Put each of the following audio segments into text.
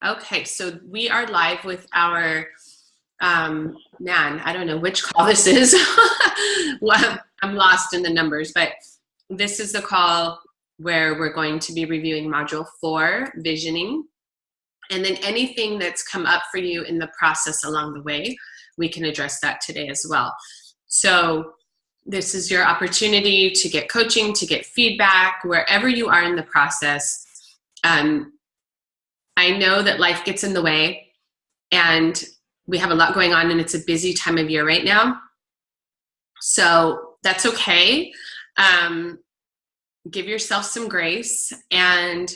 Okay, so we are live with our, man, I don't know which call this is. Well, I'm lost in the numbers, but this is the call where we're going to be reviewing Module 4, Visioning. And then anything that's come up for you in the process along the way, we can address that today as well. So this is your opportunity to get coaching, to get feedback, wherever you are in the process. I know that life gets in the way and we have a lot going on and it's a busy time of year right now. So that's okay. Give yourself some grace and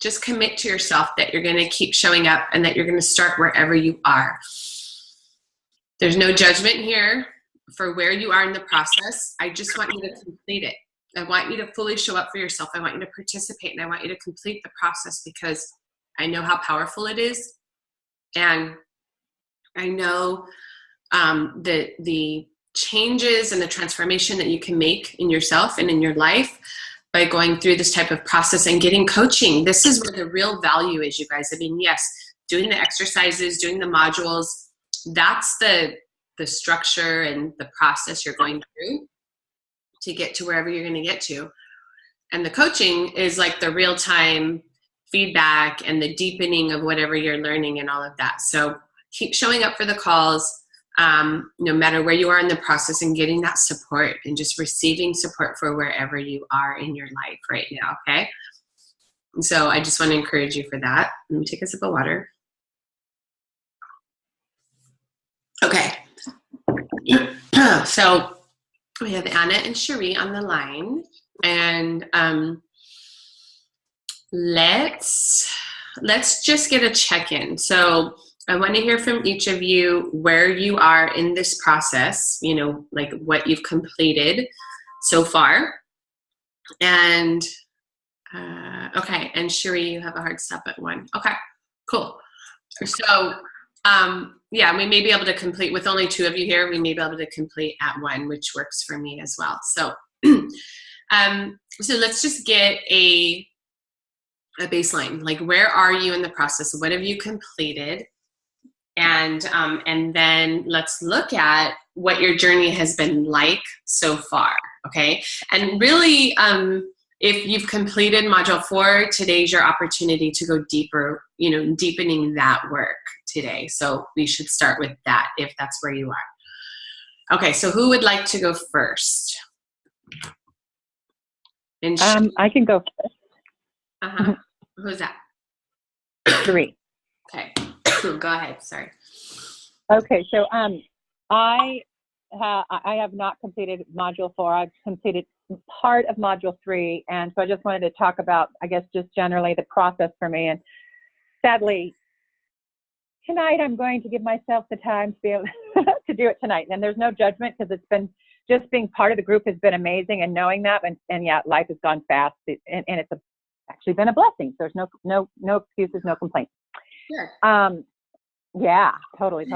just commit to yourself that you're going to keep showing up and that you're going to start wherever you are. There's no judgment here for where you are in the process. I just want you to complete it. I want you to fully show up for yourself. I want you to participate and I want you to complete the process because I know how powerful it is. And I know the changes and the transformation that you can make in yourself and in your life by going through this type of process and getting coaching. This is where the real value is, you guys. I mean, yes, doing the exercises, doing the modules, that's the structure and the process you're going through to get to wherever you're going to get to. And the coaching is like the real-time feedback and the deepening of whatever you're learning and all of that. So keep showing up for the calls, no matter where you are in the process, and getting that support and just receiving support for wherever you are in your life right now, okay? And so I just want to encourage you for that. Let me take a sip of water. Okay. So we have Anna and Cherie on the line, and let's just get a check-in. So I want to hear from each of you where you are in this process, you know, like what you've completed so far. And okay, and Cherie, you have a hard stop at 1. Okay, cool. So yeah, we may be able to complete with only 2 of you here. We may be able to complete at 1, which works for me as well. So so let's just get a baseline. Like, where are you in the process? What have you completed? And then let's look at what your journey has been like so far, okay? And really, if you've completed Module 4, today's your opportunity to go deeper, you know, deepening that work today. So we should start with that if that's where you are. Okay, so who would like to go first? And I can go first. Uh-huh. Who's that? Cherie. Okay. Go ahead. Sorry. Okay, so I have not completed Module 4. I've completed part of Module 3, and so I just wanted to talk about, I guess, just generally the process for me. And sadly, tonight I'm going to give myself the time to be able to do it tonight. And there's no judgment because it's been just being part of the group has been amazing, and knowing that, and yeah, life has gone fast, and it's actually been a blessing. So there's no excuses, no complaints. Sure. Yeah, totally.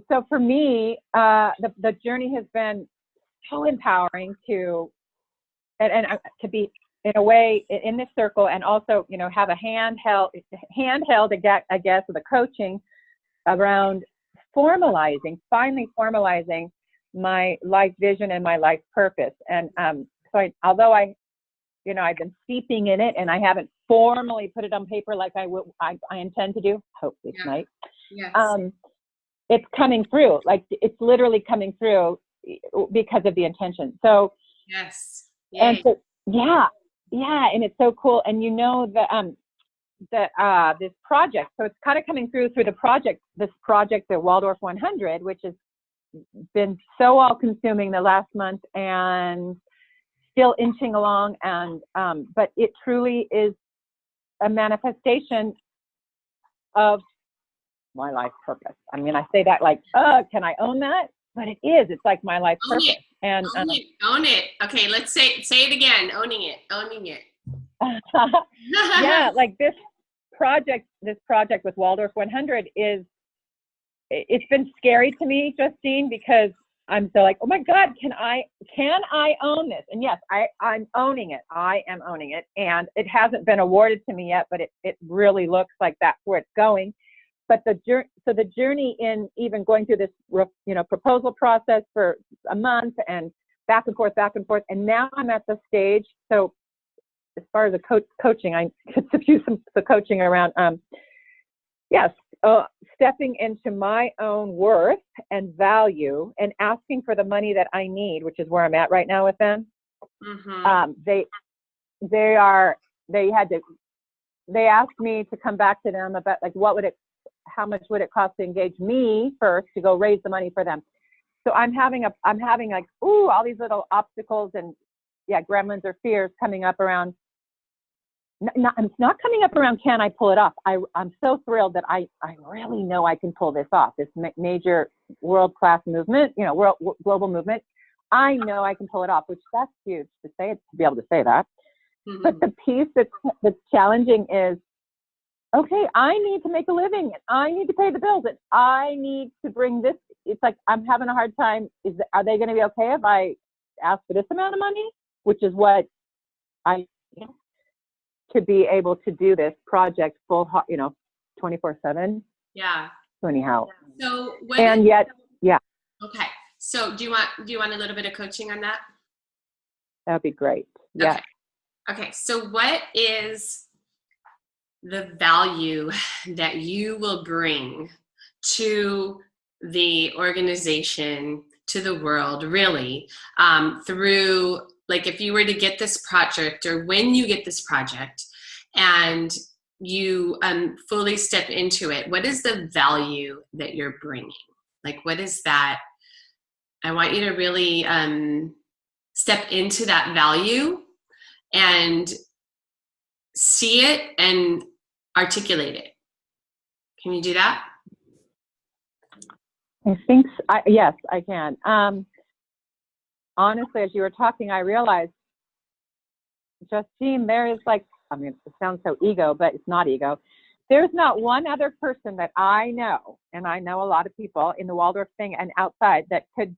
So for me, the journey has been so empowering to be in a way in this circle, and also, you know, have a handheld, I guess, of the coaching around finally formalizing my life vision and my life purpose. And so although I've been steeping in it, and I haven't formally put it on paper like I intend to do, hopefully tonight. Yes. It's coming through. Like, it's literally coming through because of the intention. So yes. Yay. And so yeah, and it's so cool. And you know that this project, so it's kind of coming through this project, the Waldorf 100, which has been so all-consuming the last month, and still inching along, and but it truly is a manifestation of my life purpose. I mean, I say that like, can I own that? But it is. It's like my life purpose. And own it. Okay, let's say it again. Owning it. Yeah, like this project with Waldorf 100 it's been scary to me, Justine, because I'm so like, oh my God, can I own this? And yes, I'm owning it. I am owning it. And it hasn't been awarded to me yet, but it really looks like that's where it's going. But the journey in even going through this, proposal process for a month and back and forth. And now I'm at the stage. So as far as the coaching, I could use the coaching around, stepping into my own worth and value and asking for the money that I need, which is where I'm at right now with them. Mm-hmm. They asked me to come back to them about like, how much would it cost to engage me first to go raise the money for them? So I'm having like, all these little obstacles and gremlins or fears coming up around. It's not coming up around, can I pull it off? I'm so thrilled that I really know I can pull this off, this major world-class movement, global movement. I know I can pull it off, which that's huge to be able to say that. Mm-hmm. But the piece that's challenging is, okay, I need to make a living, and I need to pay the bills, and I need to bring this. It's like I'm having a hard time. Are they going to be okay if I ask for this amount of money? Which is what I to be able to do this project full, 24/7. Yeah. So anyhow. So Okay. So do you want a little bit of coaching on that? That'd be great. Yeah. Okay. So what is the value that you will bring to the organization, to the world, really, through, like, if you were to get this project, or when you get this project and you fully step into it, what is the value that you're bringing? Like, what is that? I want you to really step into that value and see it and articulate it. Can you do that? I think yes, I can. Honestly, as you were talking, I realized, Justine, there is it sounds so ego, but it's not ego. There's not one other person that I know, and I know a lot of people in the Waldorf thing and outside, that could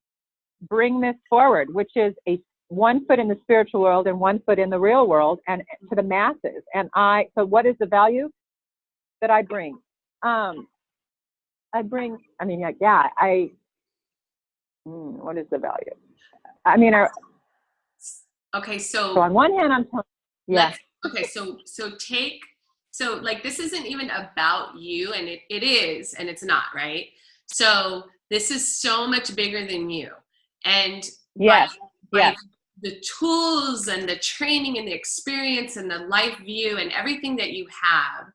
bring this forward, which is one foot in the spiritual world and one foot in the real world and to the masses. And so what is the value that I bring? What is the value? Okay, so on one hand, I'm telling, okay, so this isn't even about you, and it is, and it's not, right? So this is so much bigger than you. And by the tools and the training and the experience and the life view and everything that you have,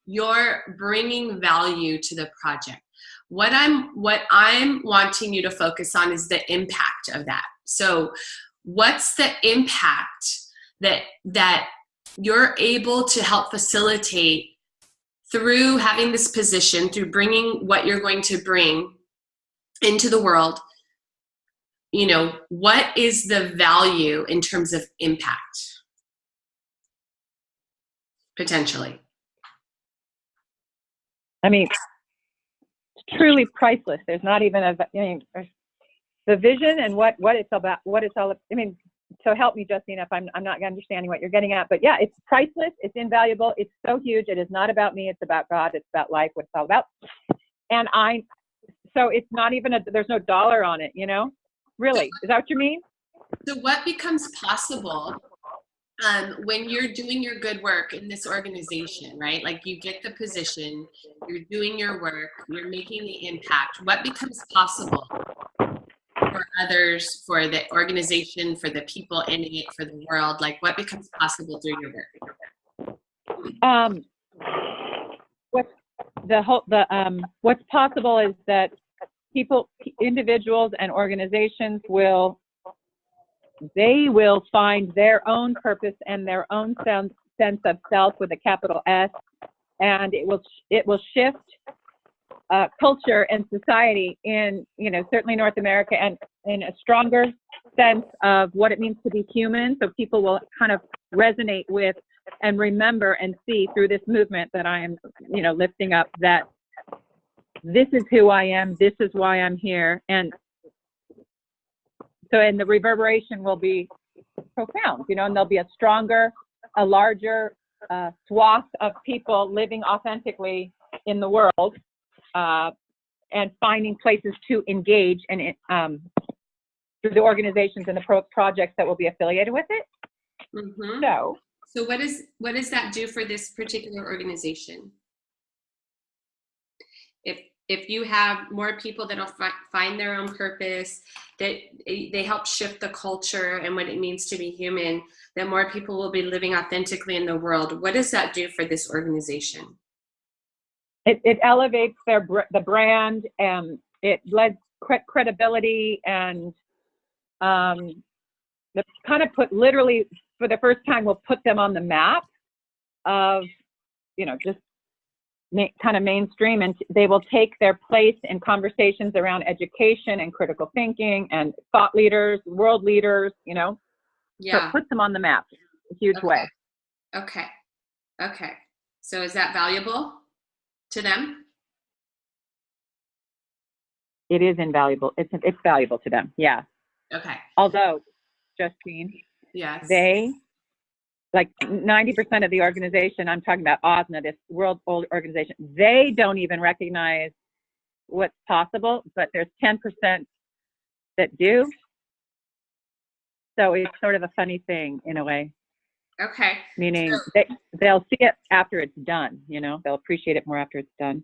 you're bringing value to the project. What I'm wanting you to focus on is the impact of that. So what's the impact that you're able to help facilitate through having this position, through bringing what you're going to bring into the world? What is the value in terms of impact, potentially? It's truly priceless. There's not even the vision and what it's about, what it's all. So help me, Justine, if I'm not understanding what you're getting at. But yeah, it's priceless. It's invaluable. It's so huge. It is not about me. It's about God. It's about life. What it's all about. And so it's not even there's no dollar on it. Really, is that what you mean? So what becomes possible when you're doing your good work in this organization, right? Like, you get the position, you're doing your work, you're making the impact. What becomes possible for others, for the organization, for the people in it, for the world? Like, what becomes possible through your work? What's possible is that individuals and organizations will find their own purpose and their own sense of self with a capital S, and it will shift culture and society in, certainly North America, and in a stronger sense of what it means to be human. So people will kind of resonate with and remember and see through this movement that I am, lifting up, that this is who I am, this is why I'm here. And and the reverberation will be profound, you know, and there'll be a larger swath of people living authentically in the world, and finding places to engage and through the organizations and the projects that will be affiliated with it. Mm-hmm. So what does that do for this particular organization? If you have more people that'll find their own purpose, that they help shift the culture and what it means to be human, that more people will be living authentically in the world. What does that do for this organization? It elevates the brand, and it lends credibility, and that's kind of literally for the first time, we'll put them on the map of, you know, just kind of mainstream, and they will take their place in conversations around education and critical thinking and thought leaders, world leaders, you know. Yeah. So it puts them on the map in a huge way. Okay. So is that valuable to them? It is invaluable. It's valuable to them. Yeah. Okay. Although, Justine, yes, they, like 90% of the organization, I'm talking about OSNA, this world old organization, they don't even recognize what's possible, but there's 10% that do. So it's sort of a funny thing in a way. Okay. Meaning they'll see it after it's done, you know, they'll appreciate it more after it's done.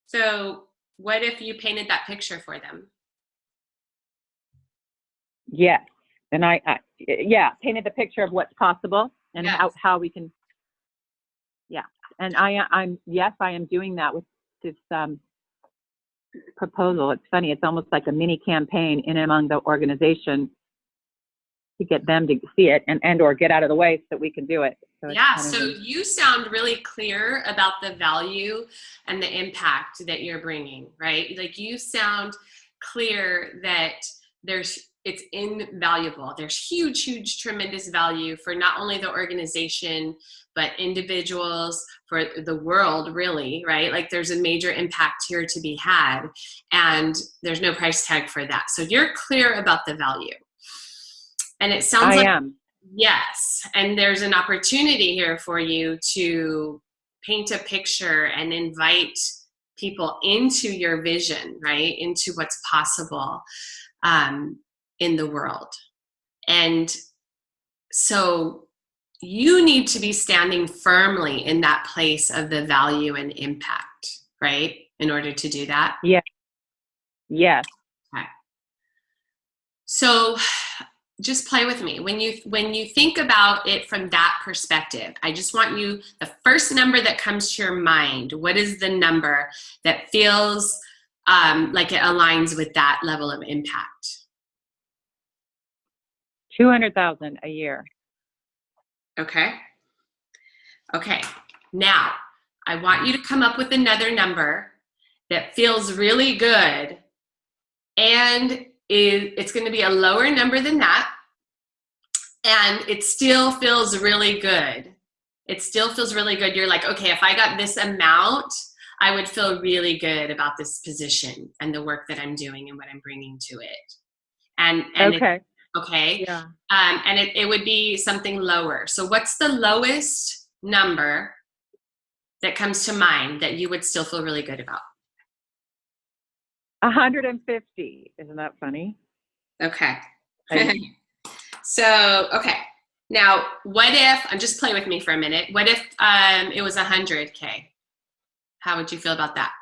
So what if you painted that picture for them? Yes. And I painted the picture of what's possible and how we can. Yeah. And I am doing that with this proposal. It's funny. It's almost like a mini campaign in among the organization to get them to see it and or get out of the way so that we can do it. So you sound really clear about the value and the impact that you're bringing, right? Like you sound clear that it's invaluable. There's huge, tremendous value for not only the organization, but individuals, for the world, really, right? Like there's a major impact here to be had, and there's no price tag for that. So you're clear about the value. And it sounds like, yes, and there's an opportunity here for you to paint a picture and invite people into your vision, right? Into what's possible in the world. And so you need to be standing firmly in that place of the value and impact, right? In order to do that. Yeah. Yes. Okay. So just play with me. When you think about it from that perspective, I just want you, the first number that comes to your mind, what is the number that feels like it aligns with that level of impact? 200,000 a year. Okay. Now, I want you to come up with another number that feels really good, and it's going to be a lower number than that, and it still feels really good. You're like, okay, if I got this amount, I would feel really good about this position and the work that I'm doing and what I'm bringing to it. And okay. Yeah. And it would be something lower. So what's the lowest number that comes to mind that you would still feel really good about? 150. Isn't that funny? Okay. So, okay. Now, what if, just play with me for a minute. What if it was 100K? How would you feel about that?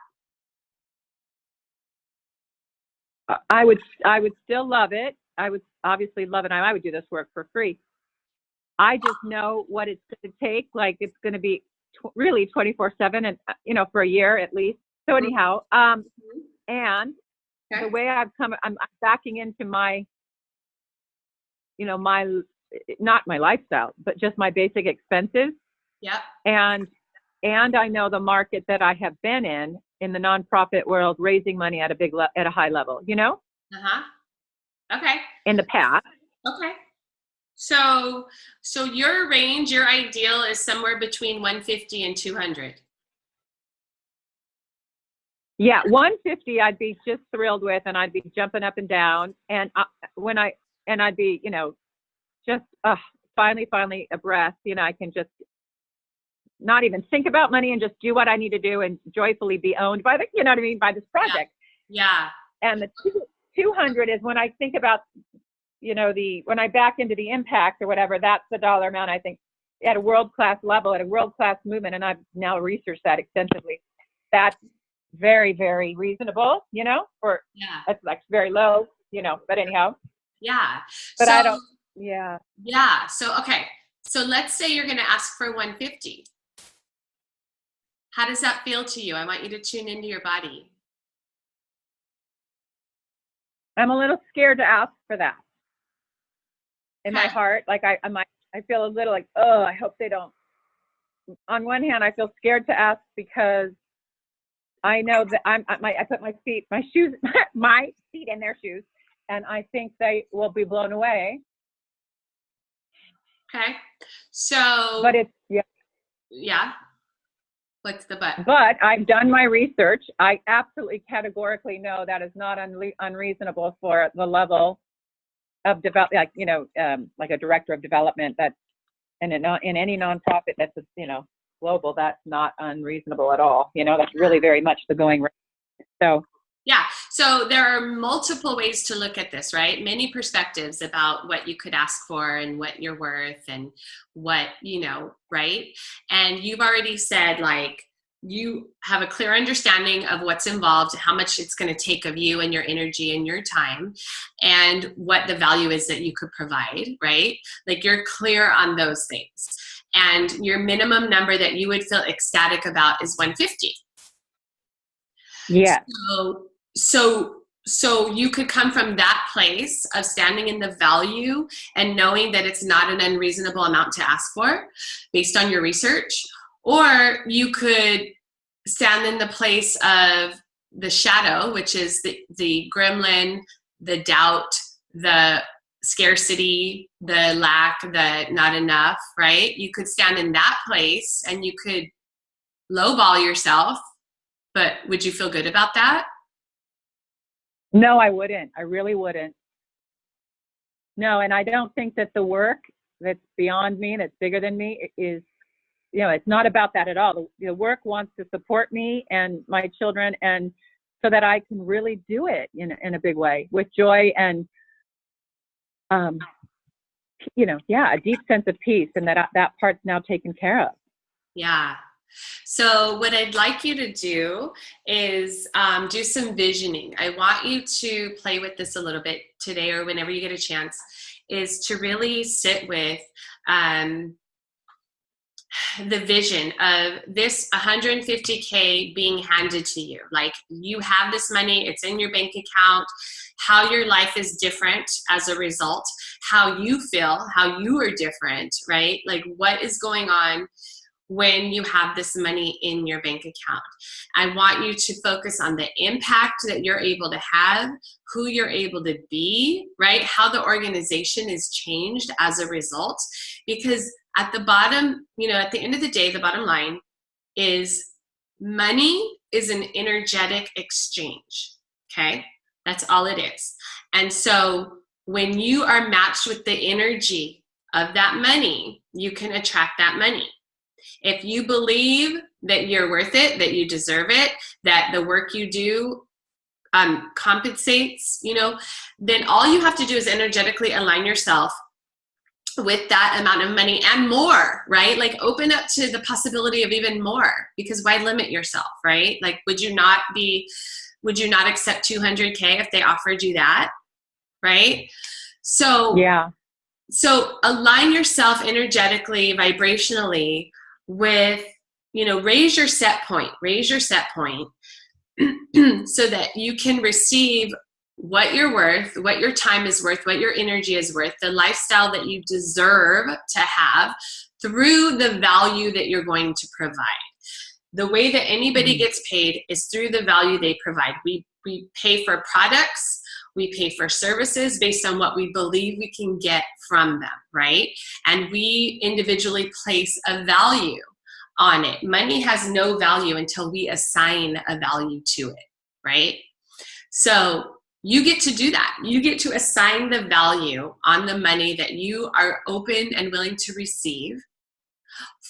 I would still love it. I would obviously love it. I would do this work for free. I just know what it's going to take. Like it's going to be really 24/7, and for a year at least. So anyhow, and the way I'm backing into my, my, not my lifestyle, but just my basic expenses. Yeah. And I know the market that I have been in the nonprofit world, raising money at a high level, Okay. In the past. Okay. So your range, your ideal is somewhere between 150 and 200. Yeah, 150 I'd be just thrilled with, and I'd be jumping up and down. And when I and I'd be, just finally a breath. I can just not even think about money and just do what I need to do and joyfully be owned by by this project. Yeah. And the 200 is when I think about, when I back into the impact or whatever, that's the dollar amount I think at a world-class level, at a world-class movement. And I've now researched that extensively. That's very, very reasonable, that's like very low, but anyhow. Yeah. But so, I don't, yeah. Yeah. So, okay. So let's say you're going to ask for 150. How does that feel to you? I want you to tune into your body. I'm a little scared to ask for that in my heart. Like I feel a little like, oh, I hope they don't. On one hand, I feel scared to ask because I know that I put my feet in their shoes, and I think they will be blown away. Okay. So, but it's, yeah. What's the but? But I've done my research. I absolutely categorically know that is not unreasonable for the level of like a director of development that in any nonprofit that's global, that's not unreasonable at all. That's really very much the going rate. So yeah. So there are multiple ways to look at this, right? Many perspectives about what you could ask for and what you're worth and what, right? And you've already said, like, you have a clear understanding of what's involved, how much it's going to take of you and your energy and your time, and what the value is that you could provide, right? Like, you're clear on those things. And your minimum number that you would feel ecstatic about is 150. Yeah. So you could come from that place of standing in the value and knowing that it's not an unreasonable amount to ask for based on your research, or you could stand in the place of the shadow, which is the gremlin, the doubt, the scarcity, the lack, the not enough, right? You could stand in that place and you could lowball yourself, but would you feel good about that? No, I wouldn't. I really wouldn't. No, and I don't think that the work that's beyond me, that's bigger than me, is, it's not about that at all. The work wants to support me and my children, and so that I can really do it in a big way with joy and, a deep sense of peace, and that part's now taken care of. Yeah. So what I'd like you to do is do some visioning. I want you to play with this a little bit today, or whenever you get a chance, is to really sit with the vision of this 150K being handed to you. Like, you have this money, it's in your bank account, how your life is different as a result, how you feel, how you are different, right? Like, what is going on when you have this money in your bank account. I want you to focus on the impact that you're able to have, who you're able to be, right? How the organization is changed as a result. Because at the bottom, at the end of the day, the bottom line is money is an energetic exchange, okay? That's all it is. And so when you are matched with the energy of that money, you can attract that money. If you believe that you're worth it, that you deserve it, that the work you do compensates, then all you have to do is energetically align yourself with that amount of money and more, right? Like, open up to the possibility of even more, because why limit yourself, right? Like, would you not accept 200K if they offered you that, right? So, yeah. So align yourself energetically, vibrationally with, raise your set point so that you can receive what you're worth, what your time is worth, what your energy is worth, the lifestyle that you deserve to have through the value that you're going to provide. The way that anybody gets paid is through the value they provide. We pay for products, we pay for services based on what we believe we can get from them, right? And we individually place a value on it. Money has no value until we assign a value to it, right? So You get to do that. You get to assign the value on the money that you are open and willing to receive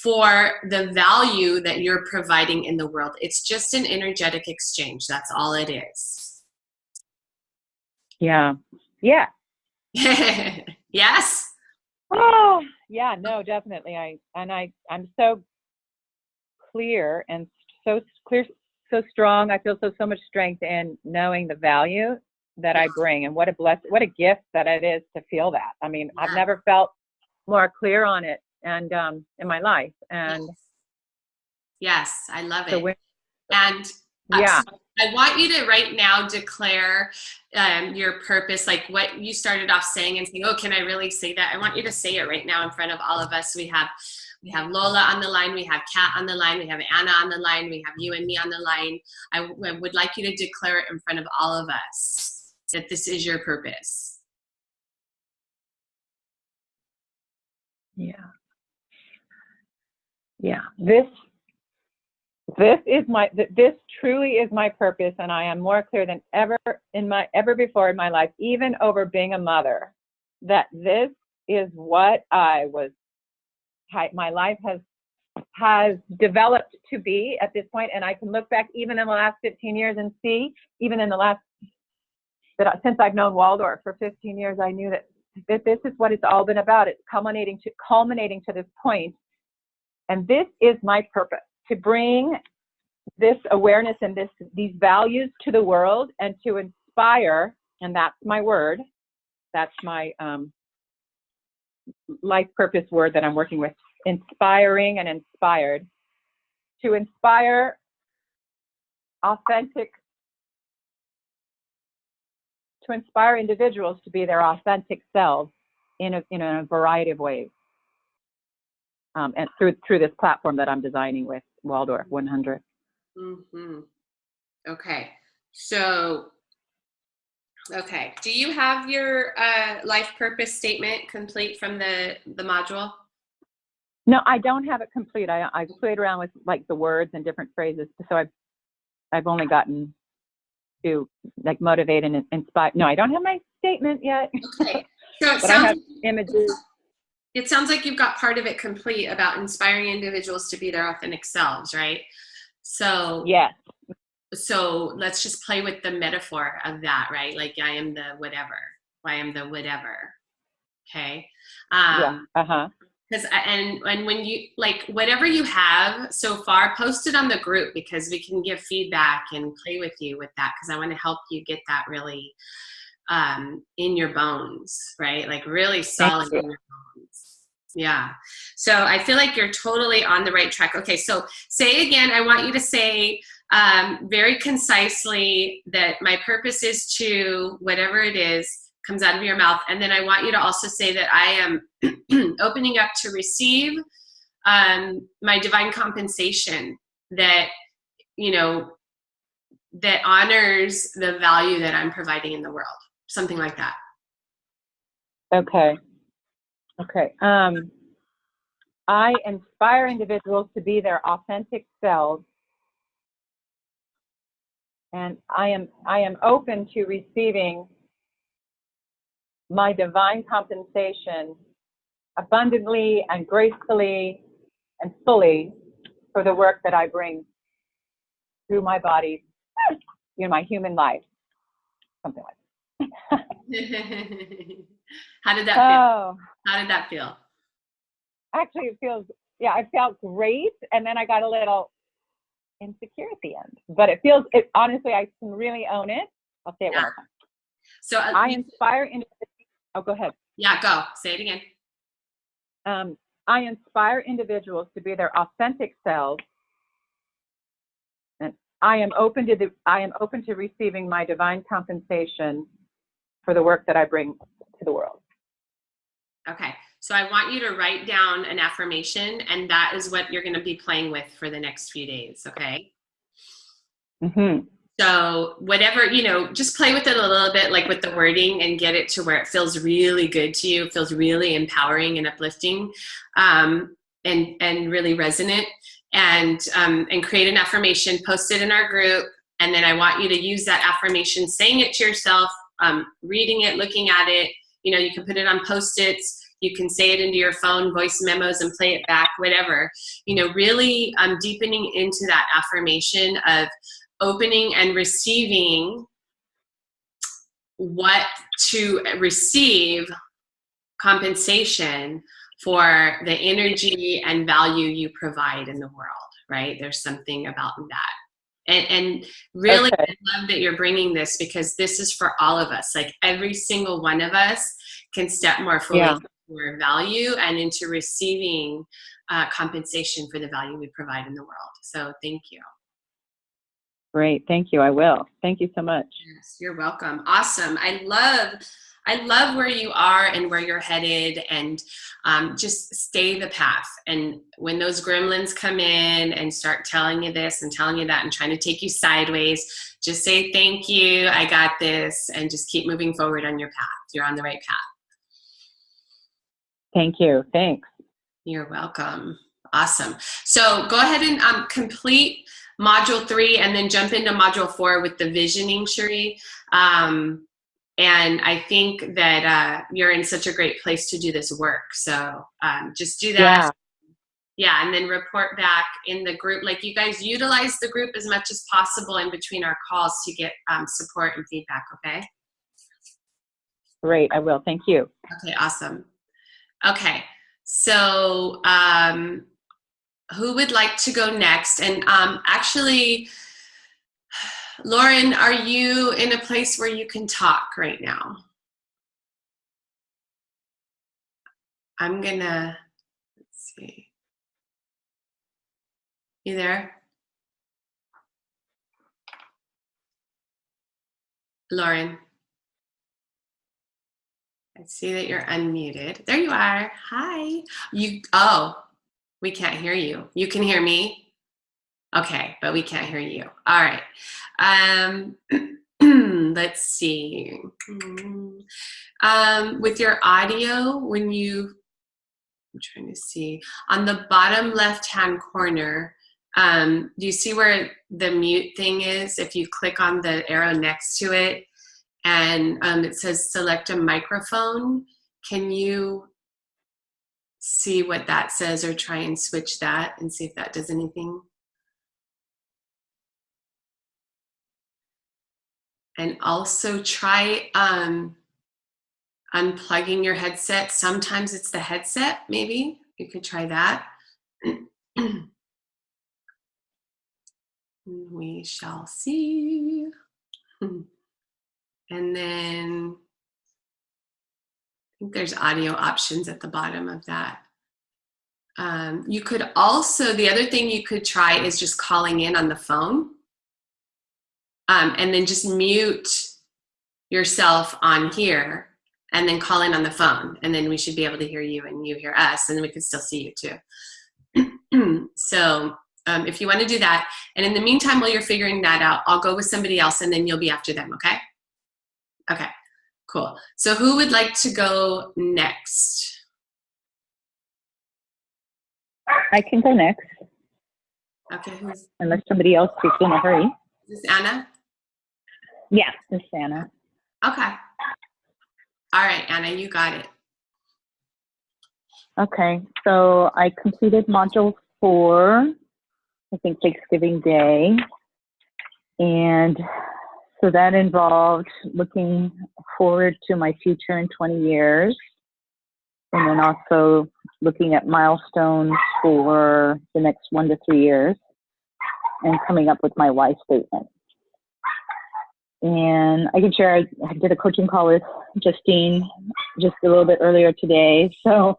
for the value that you're providing in the world. It's just an energetic exchange. That's all it is. Yeah. Yeah. Yes. Oh, yeah, no, definitely. I'm so clear and so clear, so strong. I feel so much strength in knowing the value that I bring, and what a gift that it is to feel that. I mean, I've never felt more clear on it, and in my life. And yes, I love so it. And yeah, so I want you to right now declare your purpose, like what you started off saying, and saying, oh, can I really say that? I want you to say it right now in front of all of us. We have Lola on the line, we have Kat on the line, we have Anna on the line, we have you and me on the line. I would like you to declare it in front of all of us, that this is your purpose. yeah, yeah. This truly is my purpose, and I am more clear than ever before in my life, even over being a mother, that this is what my life has developed to be at this point. And I can look back even in the last 15 years and see, even in the last, since I've known Waldorf for 15 years, I knew that this is what it's all been about. It's culminating to this point. And this is my purpose, to bring this awareness and these values to the world, and to inspire, and that's my word, that's my life purpose word that I'm working with, inspiring and inspired, to inspire individuals to be their authentic selves in a variety of ways, and through this platform that I'm designing with Waldorf 100. Mm-hmm. Okay. So, okay. Do you have your life purpose statement complete from the module? No, I don't have it complete. I played around with like the words and different phrases, so I've only gotten to like motivate and inspire. No, I don't have my statement yet. Okay. So but I have images. It sounds like you've got part of it complete about inspiring individuals to be their authentic selves, right? So yes. So let's just play with the metaphor of that, right? Like I am the whatever. I am the whatever. Okay. Yeah. Because and when you like whatever you have so far, post it on the group, because we can give feedback and play with you with that, because I want to help you get that really in your bones, right? Like really solid in your bones. Yeah. So I feel like you're totally on the right track. Okay. So say again, I want you to say very concisely that my purpose is to whatever it is comes out of your mouth. And then I want you to also say that I am opening up to receive my divine compensation that, that honors the value that I'm providing in the world. Something like that. Okay. I inspire individuals to be their authentic selves, and I am open to receiving my divine compensation abundantly and gracefully and fully for the work that I bring through my body, my human life. Something like that. How did that feel? How did that feel? Actually, I felt great. And then I got a little insecure at the end. But honestly, I can really own it. I'll say it one more time. So I inspire individuals. Oh, go ahead. Yeah, go. Say it again. I inspire individuals to be their authentic selves. And I am open to receiving my divine compensation for the work that I bring to the world. Okay. So I want you to write down an affirmation, and that is what you're going to be playing with for the next few days. Okay. Mm-hmm. So whatever, just play with it a little bit, like with the wording, and get it to where it feels really good to you. It feels really empowering and uplifting, and really resonant, and create an affirmation, post it in our group. And then I want you to use that affirmation, saying it to yourself reading it, looking at it. You know, you can put it on Post-its. You can say it into your phone, voice memos, and play it back, whatever. You know, really deepening into that affirmation of opening and receiving what to receive compensation for the energy and value you provide in the world, right? There's something about that. And really, Okay. I love that you're bringing this, because this is for all of us. Like, every single one of us can step more fully into our value and into receiving compensation for the value we provide in the world. So thank you. Great. Thank you. I will. Thank you so much. Yes, you're welcome. Awesome. I love where you are and where you're headed, and just stay the path. And when those gremlins come in and start telling you this and telling you that and trying to take you sideways, just say, thank you, I got this, and just keep moving forward on your path. You're on the right path. Thank you. Thanks. You're welcome. Awesome. So go ahead and complete module 3 and then jump into module 4 with the visioning, Cherie. And I think that you're in such a great place to do this work. So just do that. Yeah, and then report back in the group. Like, you guys utilize the group as much as possible in between our calls to get support and feedback, okay? Great, I will. Thank you. Okay, awesome. Okay, so who would like to go next? And actually, Lauren, are you in a place where you can talk right now? I'm gonna, let's see. You there? Lauren? I see that you're unmuted. There you are. Hi. Oh, we can't hear you. You can hear me? Okay, but we can't hear you. All right. Let's see. With your audio, I'm trying to see, on the bottom left-hand corner, do you see where the mute thing is? If you click on the arrow next to it, and it says select a microphone, can you see what that says, or try and switch that and see if that does anything? And also try unplugging your headset. Sometimes it's the headset, maybe. You could try that. We shall see. And then I think there's audio options at the bottom of that. You could also, the other thing you could try is just calling in on the phone. And then just mute yourself on here and then call in on the phone. And then we should be able to hear you and you hear us, and then we can still see you too. So if you want to do that, and in the meantime, while you're figuring that out, I'll go with somebody else and then you'll be after them, okay? Okay, cool. So who would like to go next? I can go next. Okay, unless somebody else is in a hurry. Is this Anna? Yeah, this is Anna. Okay. All right, Anna, you got it. Okay, so I completed module 4, I think Thanksgiving Day. And so that involved looking forward to my future in 20 years. And then also looking at milestones for the next 1 to 3 years and coming up with my why statement. And I can share, I did a coaching call with Justine just a little bit earlier today. So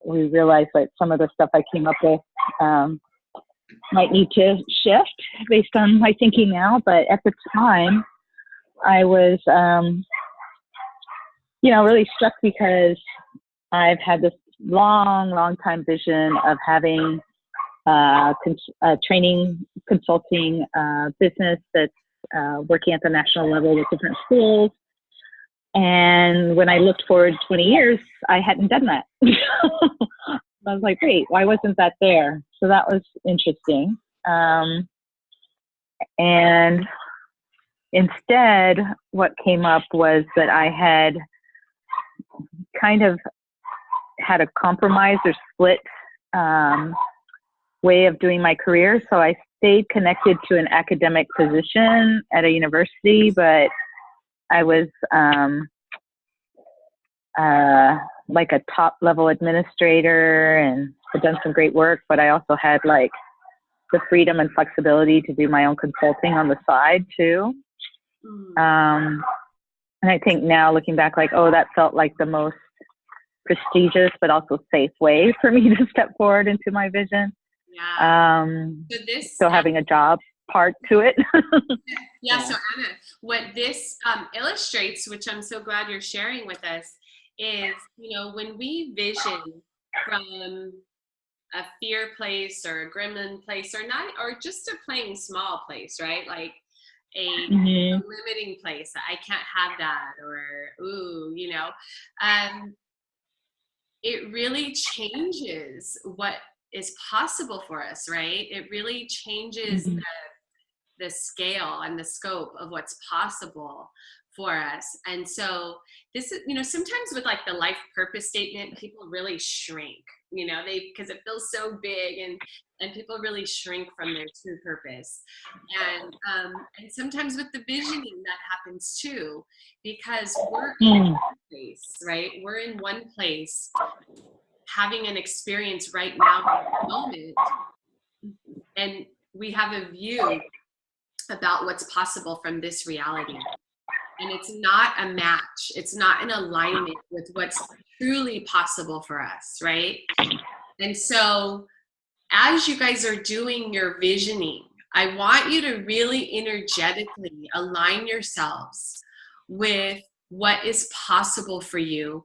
we realized that some of the stuff I came up with might need to shift based on my thinking now. But at the time, I was, really struck because I've had this long time vision of having a training consulting business that's working at the national level with different schools. And when I looked forward 20 years, I hadn't done that. I was like, wait, why wasn't that there? So that was interesting. And instead, what came up was that I had kind of had a compromise or split way of doing my career. So I stayed connected to an academic position at a university, but I was like a top level administrator and had done some great work, but I also had like the freedom and flexibility to do my own consulting on the side too. And I think now looking back, like, oh, that felt like the most prestigious but also safe way for me to step forward into my vision. Yeah. So still having a job part to it. Yeah. So Anna, what this illustrates, which I'm so glad you're sharing with us, is, you know, when we vision from a fear place or a gremlin place, or not, or just a plain small place, right? Like a limiting place. I can't have that, or ooh, you know, it really changes what is possible for us, right? It really changes the scale and the scope of what's possible for us. And so this is, you know, sometimes with like the life purpose statement, people really shrink, you know, because it feels so big, and people really shrink from their true purpose. And sometimes with the visioning that happens too, because we're in one place, right? We're in one place having an experience right now in the moment, and we have a view about what's possible from this reality. And it's not a match. It's not in alignment with what's truly possible for us, right? And so as you guys are doing your visioning, I want you to really energetically align yourselves with what is possible for you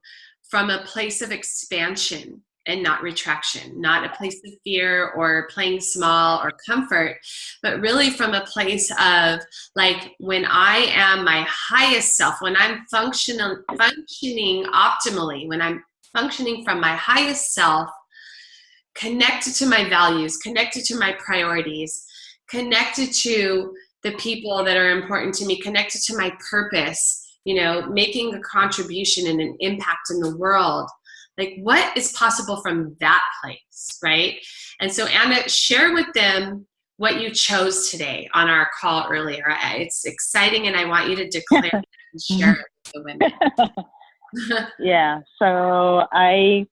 from a place of expansion and not retraction, not a place of fear or playing small or comfort, but really from a place of like, when I am my highest self, when I'm functioning optimally, when I'm functioning from my highest self, connected to my values, connected to my priorities, connected to the people that are important to me, connected to my purpose, you know, making a contribution and an impact in the world. Like, what is possible from that place, right? And so Anna, share with them what you chose today on our call earlier. It's exciting, and I want you to declare it and share it with the women. Yeah, so I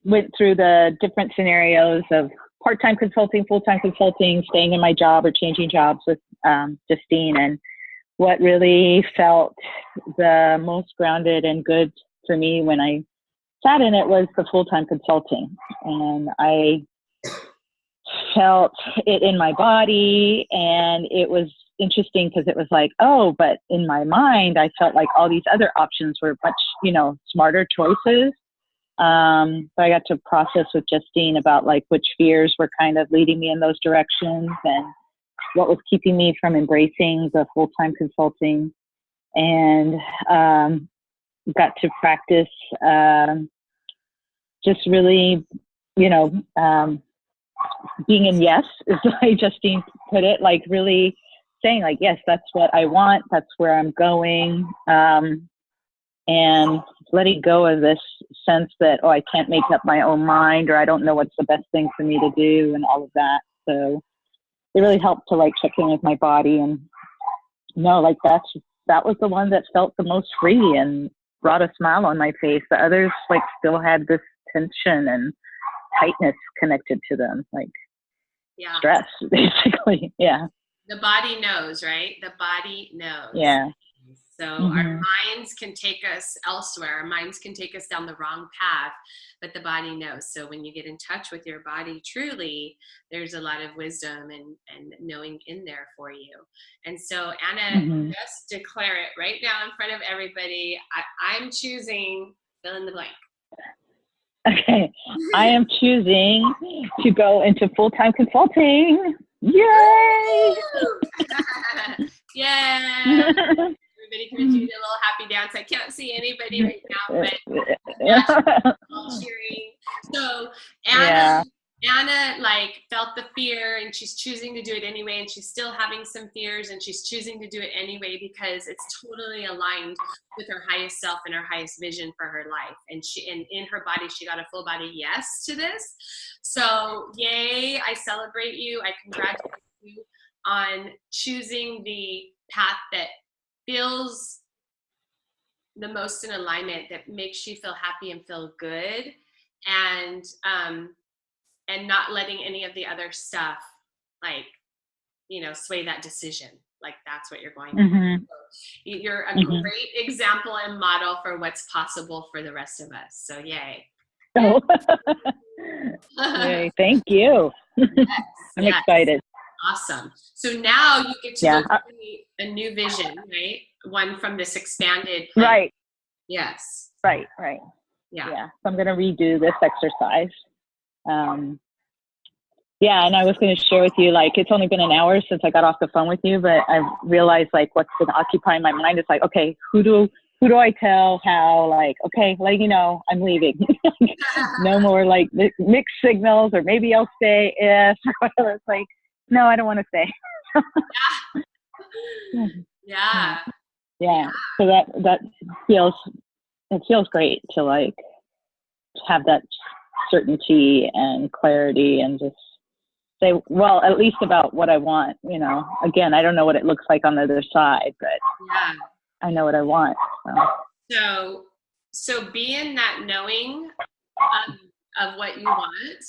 went through the different scenarios of part-time consulting, full-time consulting, staying in my job or changing jobs with Justine. And what really felt the most grounded and good for me when I sat in it was the full-time consulting. And I felt it in my body, and it was interesting because it was like, oh, but in my mind, I felt like all these other options were much, you know, smarter choices. So I got to process with Justine about like which fears were kind of leading me in those directions and what was keeping me from embracing the full-time consulting, and got to practice just really, you know, being in yes, is the way Justine put it, like really saying like, yes, that's what I want, that's where I'm going, and letting go of this sense that, oh, I can't make up my own mind, or I don't know what's the best thing for me to do, and all of that. So it really helped to like check in with my body and know like that was the one that felt the most free and brought a smile on my face. The others like still had this tension and tightness connected to them, like stress, basically. Yeah. The body knows, right? The body knows. Yeah. So our minds can take us elsewhere. Our minds can take us down the wrong path, but the body knows. So when you get in touch with your body truly, there's a lot of wisdom and knowing in there for you. And so Anna, just declare it right now in front of everybody. I'm choosing fill in the blank. Okay. I am choosing to go into full-time consulting. Yay! Yeah. Everybody can do a little happy dance. I can't see anybody right now, but all cheering. So Anna, Anna like felt the fear and she's choosing to do it anyway, and she's still having some fears and she's choosing to do it anyway because it's totally aligned with her highest self and her highest vision for her life. And in her body, she got a full body yes to this. So yay, I celebrate you. I congratulate you on choosing the path that feels the most in alignment, that makes you feel happy and feel good, and not letting any of the other stuff, like, sway that decision. Like, that's what you're going to do. So you're a great example and model for what's possible for the rest of us. So yay. Oh. Yay, thank you. Yes, I'm excited. Awesome. So now you get to go create a new vision, right? One from this expanded plan. Right. Yes. Right. Yeah. So I'm going to redo this exercise. And I was going to share with you, like, it's only been an hour since I got off the phone with you, but I've realized, like, what's been occupying my mind is like, okay, who do I tell how, like, okay, like, I'm leaving. No more like mixed signals, or maybe I'll stay if, or whatever. It's like, no, I don't want to stay. Yeah. So that feels great to, like, have that certainty and clarity and just say, well, at least about what I want, again, I don't know what it looks like on the other side, but I know what I want. So be in that knowing of what you want,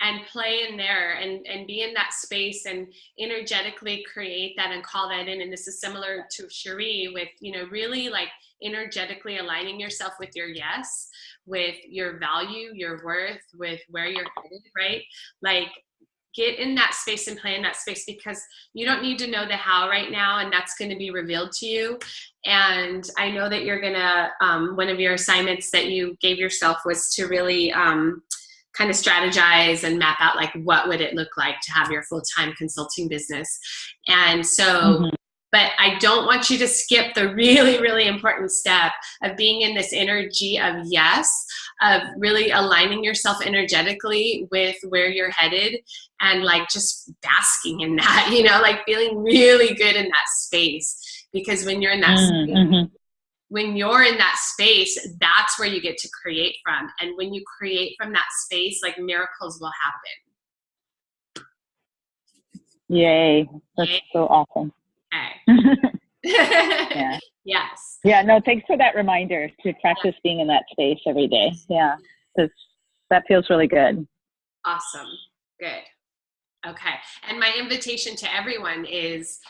and play in there, and be in that space and energetically create that and call that in. And this is similar to Cherie with, really like energetically aligning yourself with your yes, with your value, your worth, with where you're headed, right? Like, get in that space and play in that space, because you don't need to know the how right now, and that's going to be revealed to you. And I know that you're going to, one of your assignments that you gave yourself was to really kind of strategize and map out, like, what would it look like to have your full-time consulting business. And so, but I don't want you to skip the really, really important step of being in this energy of yes, of really aligning yourself energetically with where you're headed, and like just basking in that, like feeling really good in that space. Because when you're in that space, that's where you get to create from. And when you create from that space, like, miracles will happen. Yay. That's so awesome. Okay. Yes. Yeah, no, thanks for that reminder to practice being in that space every day. Yeah, because that feels really good. Awesome. Good. Okay. And my invitation to everyone is,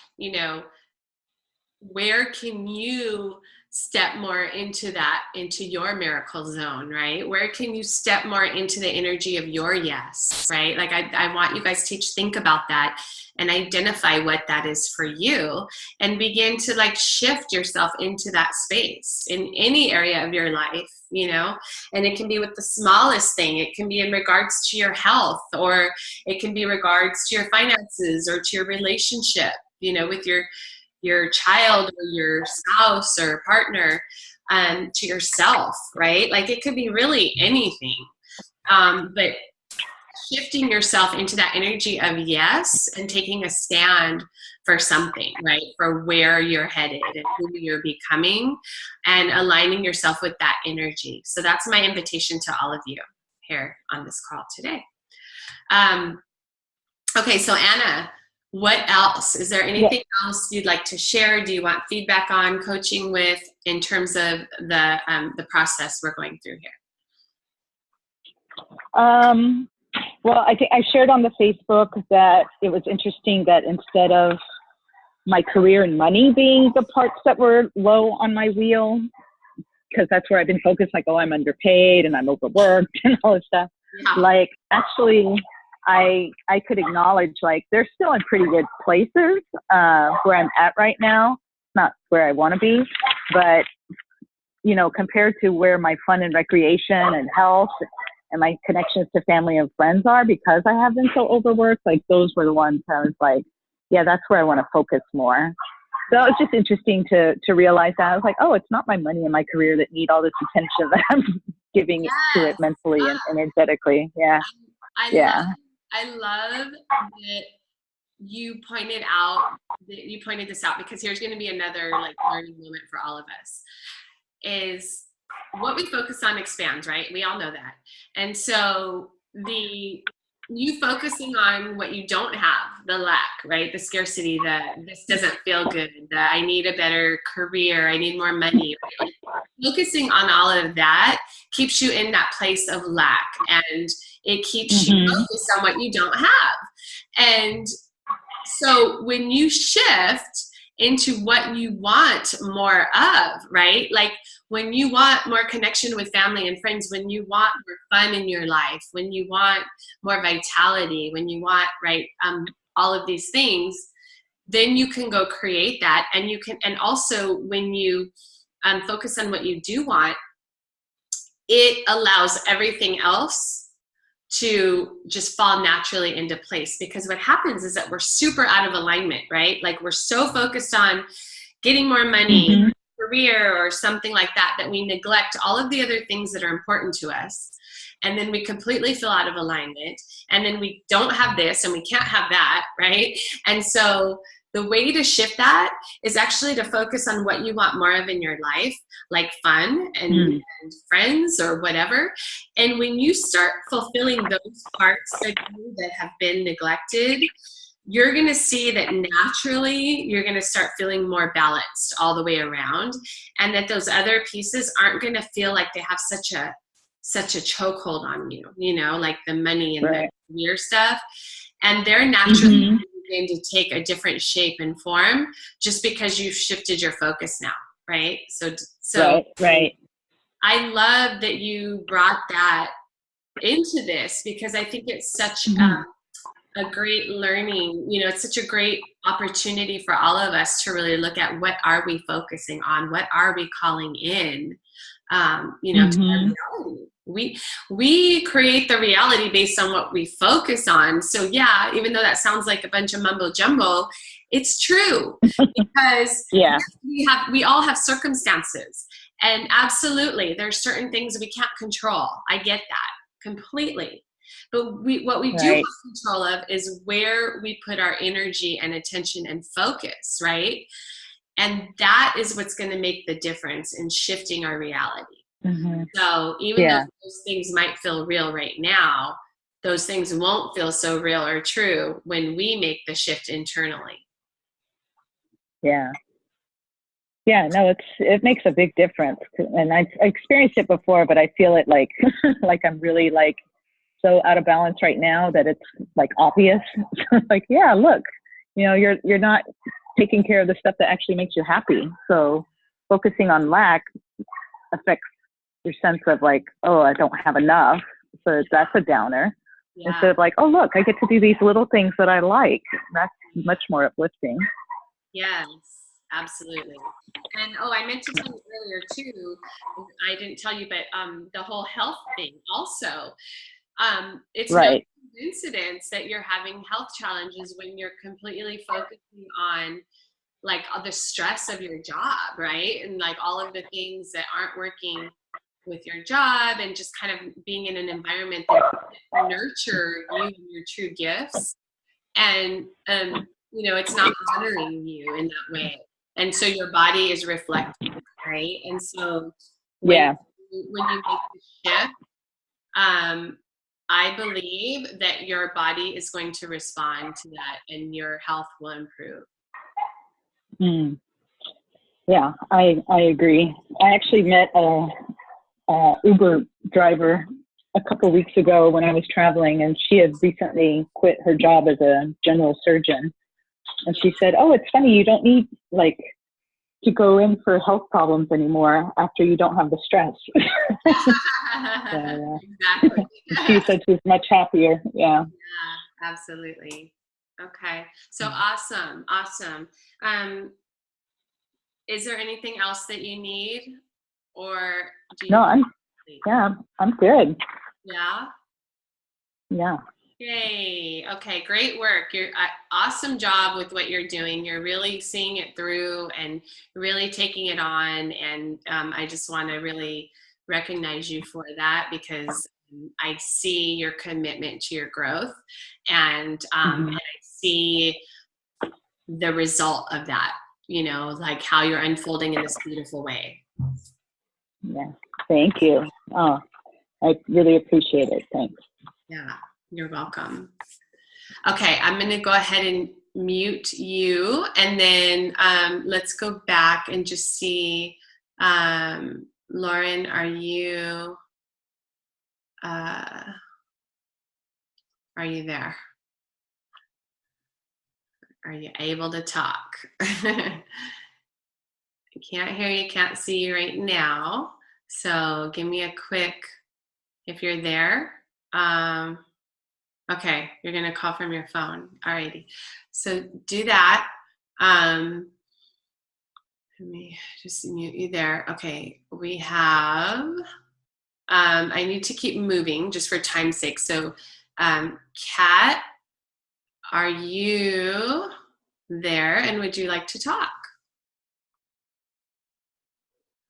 where can you step more into your miracle zone, right? Where can you step more into the energy of your yes, right? Like, I want you guys to think about that and identify what that is for you, and begin to, like, shift yourself into that space in any area of your life, and it can be with the smallest thing. It can be in regards to your health, or it can be regards to your finances, or to your relationship, with your child or your spouse or partner, to yourself, right? Like, it could be really anything. But shifting yourself into that energy of yes, and taking a stand for something, right? For where you're headed and who you're becoming, and aligning yourself with that energy. So that's my invitation to all of you here on this call today. Okay, so Anna, what else? Is there anything else you'd like to share? Do you want feedback on coaching with, in terms of the process we're going through here? Well, I think I shared on the Facebook that it was interesting that instead of my career and money being the parts that were low on my wheel, because that's where I've been focused, like, oh, I'm underpaid and I'm overworked and all this stuff. Yeah. Like, actually, I could acknowledge, like, they're still in pretty good places where I'm at right now. Not where I want to be, but, compared to where my fun and recreation and health and my connections to family and friends are, because I have been so overworked, like, those were the ones I was like, yeah, that's where I want to focus more. So it's just interesting to realize that. I was like, oh, it's not my money and my career that need all this attention that I'm giving to it mentally and energetically. Yeah. I I love that you pointed this out, because here's going to be another like learning moment for all of us, is what we focus on expands, right? We all know that. And so you focusing on what you don't have, the lack, right? The scarcity, this doesn't feel good, I need a better career, I need more money. Right? Like, focusing on all of that keeps you in that place of lack, and it keeps you focused on what you don't have. And so when you shift into what you want more of, right? Like when you want more connection with family and friends, when you want more fun in your life, when you want more vitality, when you want, right, all of these things, then you can go create that. And and also when you focus on what you do want, it allows everything else to just fall naturally into place. Because what happens is that we're super out of alignment, right? Like we're so focused on getting more money, career, or something like that, that we neglect all of the other things that are important to us. And then we completely feel out of alignment. And then we don't have this and we can't have that, right? And so the way to shift that is actually to focus on what you want more of in your life, like fun and friends or whatever. And when you start fulfilling those parts of you that have been neglected, you're going to see that naturally you're going to start feeling more balanced all the way around, and that those other pieces aren't going to feel like they have such a chokehold on you, you know, like the money and the career stuff. And they're naturally going to take a different shape and form just because you've shifted your focus now, right? So right. I love that you brought that into this, because I think it's such a great learning, you know, it's such a great opportunity for all of us to really look at what are we focusing on, what are we calling in, you know, to our reality. We create the reality based on what we focus on. So yeah, even though that sounds like a bunch of mumbo jumbo, it's true, because we all have circumstances, and absolutely there's certain things we can't control. I get that completely. But what we do have control of is where we put our energy and attention and focus, right? And that is what's going to make the difference in shifting our reality. So even though those things might feel real right now, those things won't feel so real or true when we make the shift internally. Yeah, no, it makes a big difference. And I experienced it before, but I feel it like, like I'm really like so out of balance right now that it's like obvious. Like, yeah, look, you know, you're not taking care of the stuff that actually makes you happy. So focusing on lack affects your sense of like, oh, I don't have enough. So that's a downer. Instead of like, oh, look, I get to do these little things that I like. That's much more uplifting. Yes, absolutely. And I meant to tell you earlier too, I didn't tell you, but the whole health thing also, it's no coincidence that you're having health challenges when you're completely focusing on like all the stress of your job, right? And like all of the things that aren't working with your job, and just kind of being in an environment that nurture you and your true gifts. And, you know, it's not honoring you in that way. And so your body is reflecting, right? And so when you make the shift, I believe that your body is going to respond to that, and your health will improve. Yeah, I agree. I actually met a Uber driver a couple of weeks ago when I was traveling, and she had recently quit her job as a general surgeon. And she said, oh, it's funny, you don't need like to go in for health problems anymore after you don't have the stress. Exactly. She said she's much happier. Yeah, absolutely. Okay, so awesome. Is there anything else that you need, or do you? No, I'm good. Yeah. Yay. Okay, great work. You're awesome job with what you're doing. You're really seeing it through and really taking it on. And I just want to really recognize you for that, because I see your commitment to your growth, and I see the result of that, like how you're unfolding in this beautiful way. Yeah. Thank you. Oh, I really appreciate it. Thanks. Yeah, you're welcome. Okay, I'm going to go ahead and mute you, and then let's go back and just see. Lauren, are you there? Are you able to talk? I can't hear you, can't see you right now. So give me a quick, if you're there. Okay, you're gonna call from your phone. Alrighty, so do that. Let me just mute you there. Okay, we have, I need to keep moving just for time's sake. So Kat, are you there, and would you like to talk?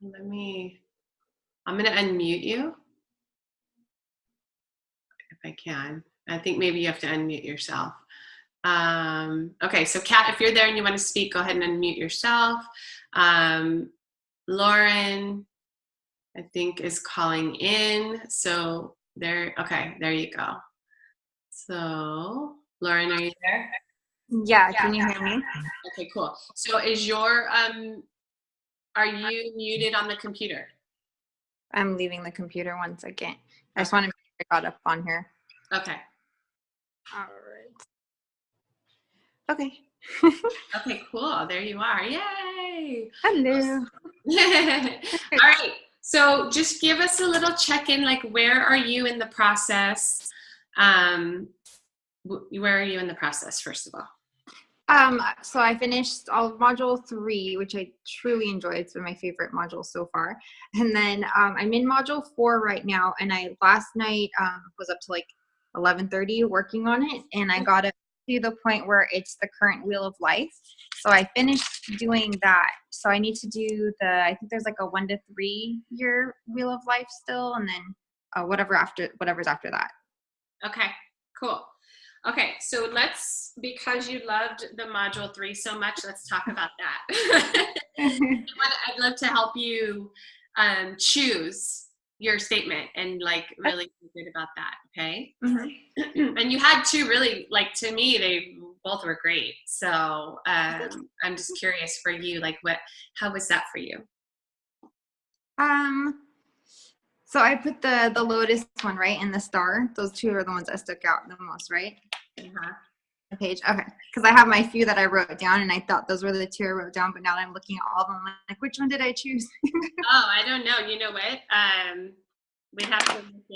I'm gonna unmute you if I can. I think maybe you have to unmute yourself. Okay, so Kat, if you're there and you want to speak, go ahead and unmute yourself. Lauren, I think, is calling in. So there you go. So Lauren, are you there? Yeah, can you hear me? Okay, cool. So is your, are you muted on the computer? I'm leaving the computer one second. I just want to make sure I got up on here. Okay. All right. Okay. Okay, cool. There you are. Yay. Hello. All right. So just give us a little check-in, like where are you in the process? Where are you in the process, first of all? So I finished all of module 3, which I truly enjoyed. It's been my favorite module so far. And then I'm in module 4 right now. And I last night was up to like 11:30 working on it. And I got it to the point where it's the current wheel of life. So I finished doing that. So I need to do I think there's like a 1 to 3 year wheel of life still. And then whatever's after that. Okay, cool. Okay, so because you loved the module 3 so much, let's talk about that. I'd love to help you choose your statement and like really feel good about that, okay? Mm-hmm. And you had 2 really, like, to me, they both were great. So I'm just curious for you, like how was that for you? So I put the lotus one, right, and the star. Those 2 are the ones that stuck out the most, right? Uh-huh. The page. Okay. Because I have my few that I wrote down, and I thought those were the 2 I wrote down, but now that I'm looking at all of them, I'm like, which one did I choose? Oh, I don't know. You know what? We'd have to look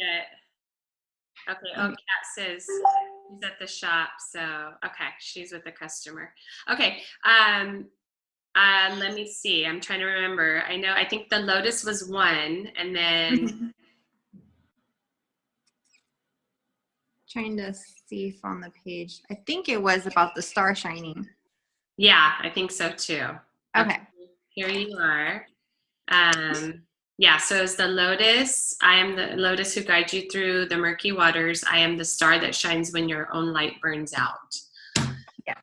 at. Okay. Oh, Kat says she's at the shop. So, okay. She's with the customer. Okay. Let me see. I'm trying to remember. I think the lotus was 1, and then trying to see if on the page. I think it was about the star shining. Yeah, I think so too. Okay. Here you are. Yeah, so it's the lotus. I am the lotus who guides you through the murky waters. I am the star that shines when your own light burns out. Yeah.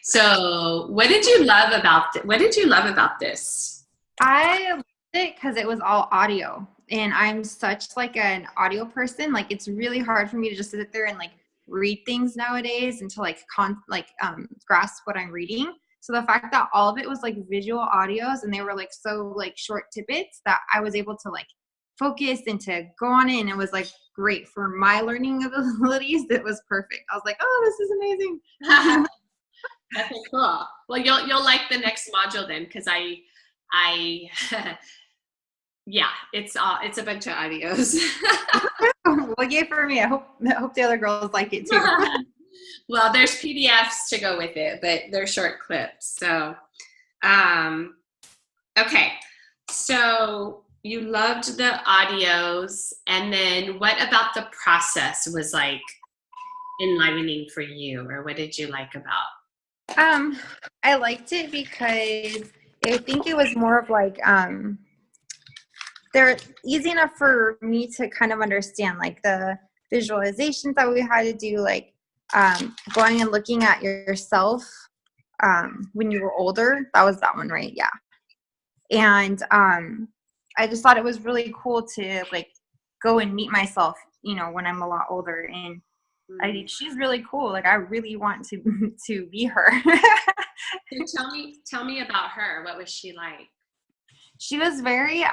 So what did you love about this? I loved it because it was all audio, and I'm such like an audio person. Like it's really hard for me to just sit there and like read things nowadays and to like grasp what I'm reading. So the fact that all of it was like visual audios and they were like so like short tidbits that I was able to like focus and to go on it, and it was like great for my learning abilities. It was perfect. I was like, oh, this is amazing. Okay, cool. Well, you'll like the next module then, because yeah, it's a bunch of audios. Well, yay for me. I hope the other girls like it too. Well, there's PDFs to go with it, but they're short clips. So, okay. So you loved the audios, and then what about the process was like enlivening for you, or what did you like about? I liked it because I think it was more of like they're easy enough for me to kind of understand, like the visualizations that we had to do, like going and looking at yourself when you were older. That was that one, right? Yeah. And I just thought it was really cool to like go and meet myself, you know, when I'm a lot older. And I think she's really cool. Like I really want to be her. So tell me about her. What was she like? She was very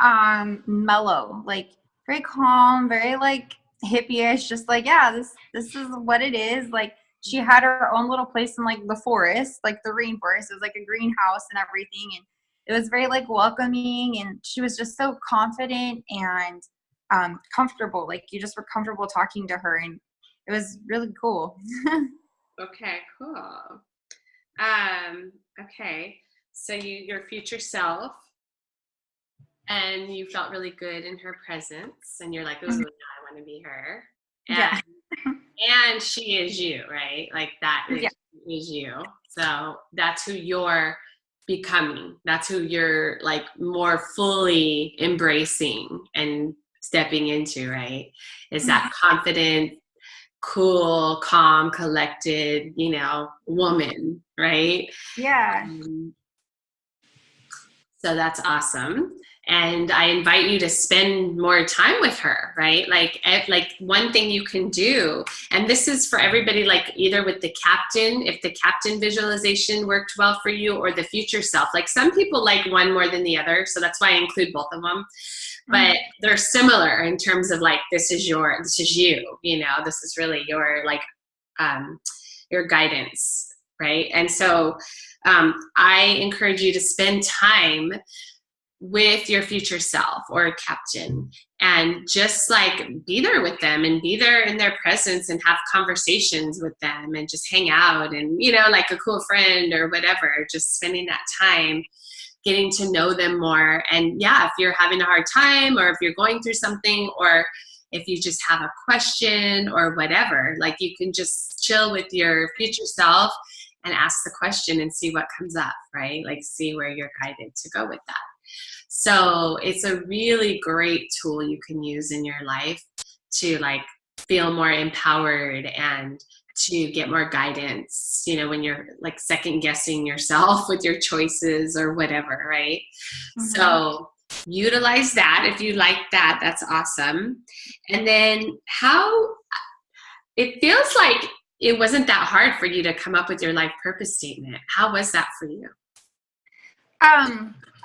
mellow, like very calm, very like hippie-ish, just like, yeah, this is what it is. Like she had her own little place in like the forest, like the rainforest. It was like a greenhouse and everything, and it was very like welcoming, and she was just so confident and comfortable. Like you just were comfortable talking to her, and it was really cool. Okay, cool. Okay. So your future self, and you felt really good in her presence, and you're like, ooh, now I want to be her. And, Yeah. and she is you, right? Like that is you. So that's who you're becoming. That's who you're like more fully embracing and stepping into, right? Is that confident, cool, calm, collected, you know, woman, right? Yeah. So that's awesome. And I invite you to spend more time with her, right? Like one thing you can do, and this is for everybody, like either with the captain, if the captain visualization worked well for you, or the future self. Like some people like one more than the other, so that's why I include both of them. But they're similar in terms of like, this is you, you know, this is really your like your guidance, right? And so I encourage you to spend time with your future self or a captain, and just like be there with them and be there in their presence and have conversations with them and just hang out and, you know, like a cool friend or whatever, just spending that time getting to know them more. And yeah, if you're having a hard time, or if you're going through something, or if you just have a question or whatever, like you can just chill with your future self and ask the question and see what comes up, right? Like see where you're guided to go with that. So it's a really great tool you can use in your life to like feel more empowered and to get more guidance, you know, when you're like second guessing yourself with your choices or whatever, right? So utilize that. If you like that, that's awesome. And then it feels like it wasn't that hard for you to come up with your life purpose statement. How was that for you?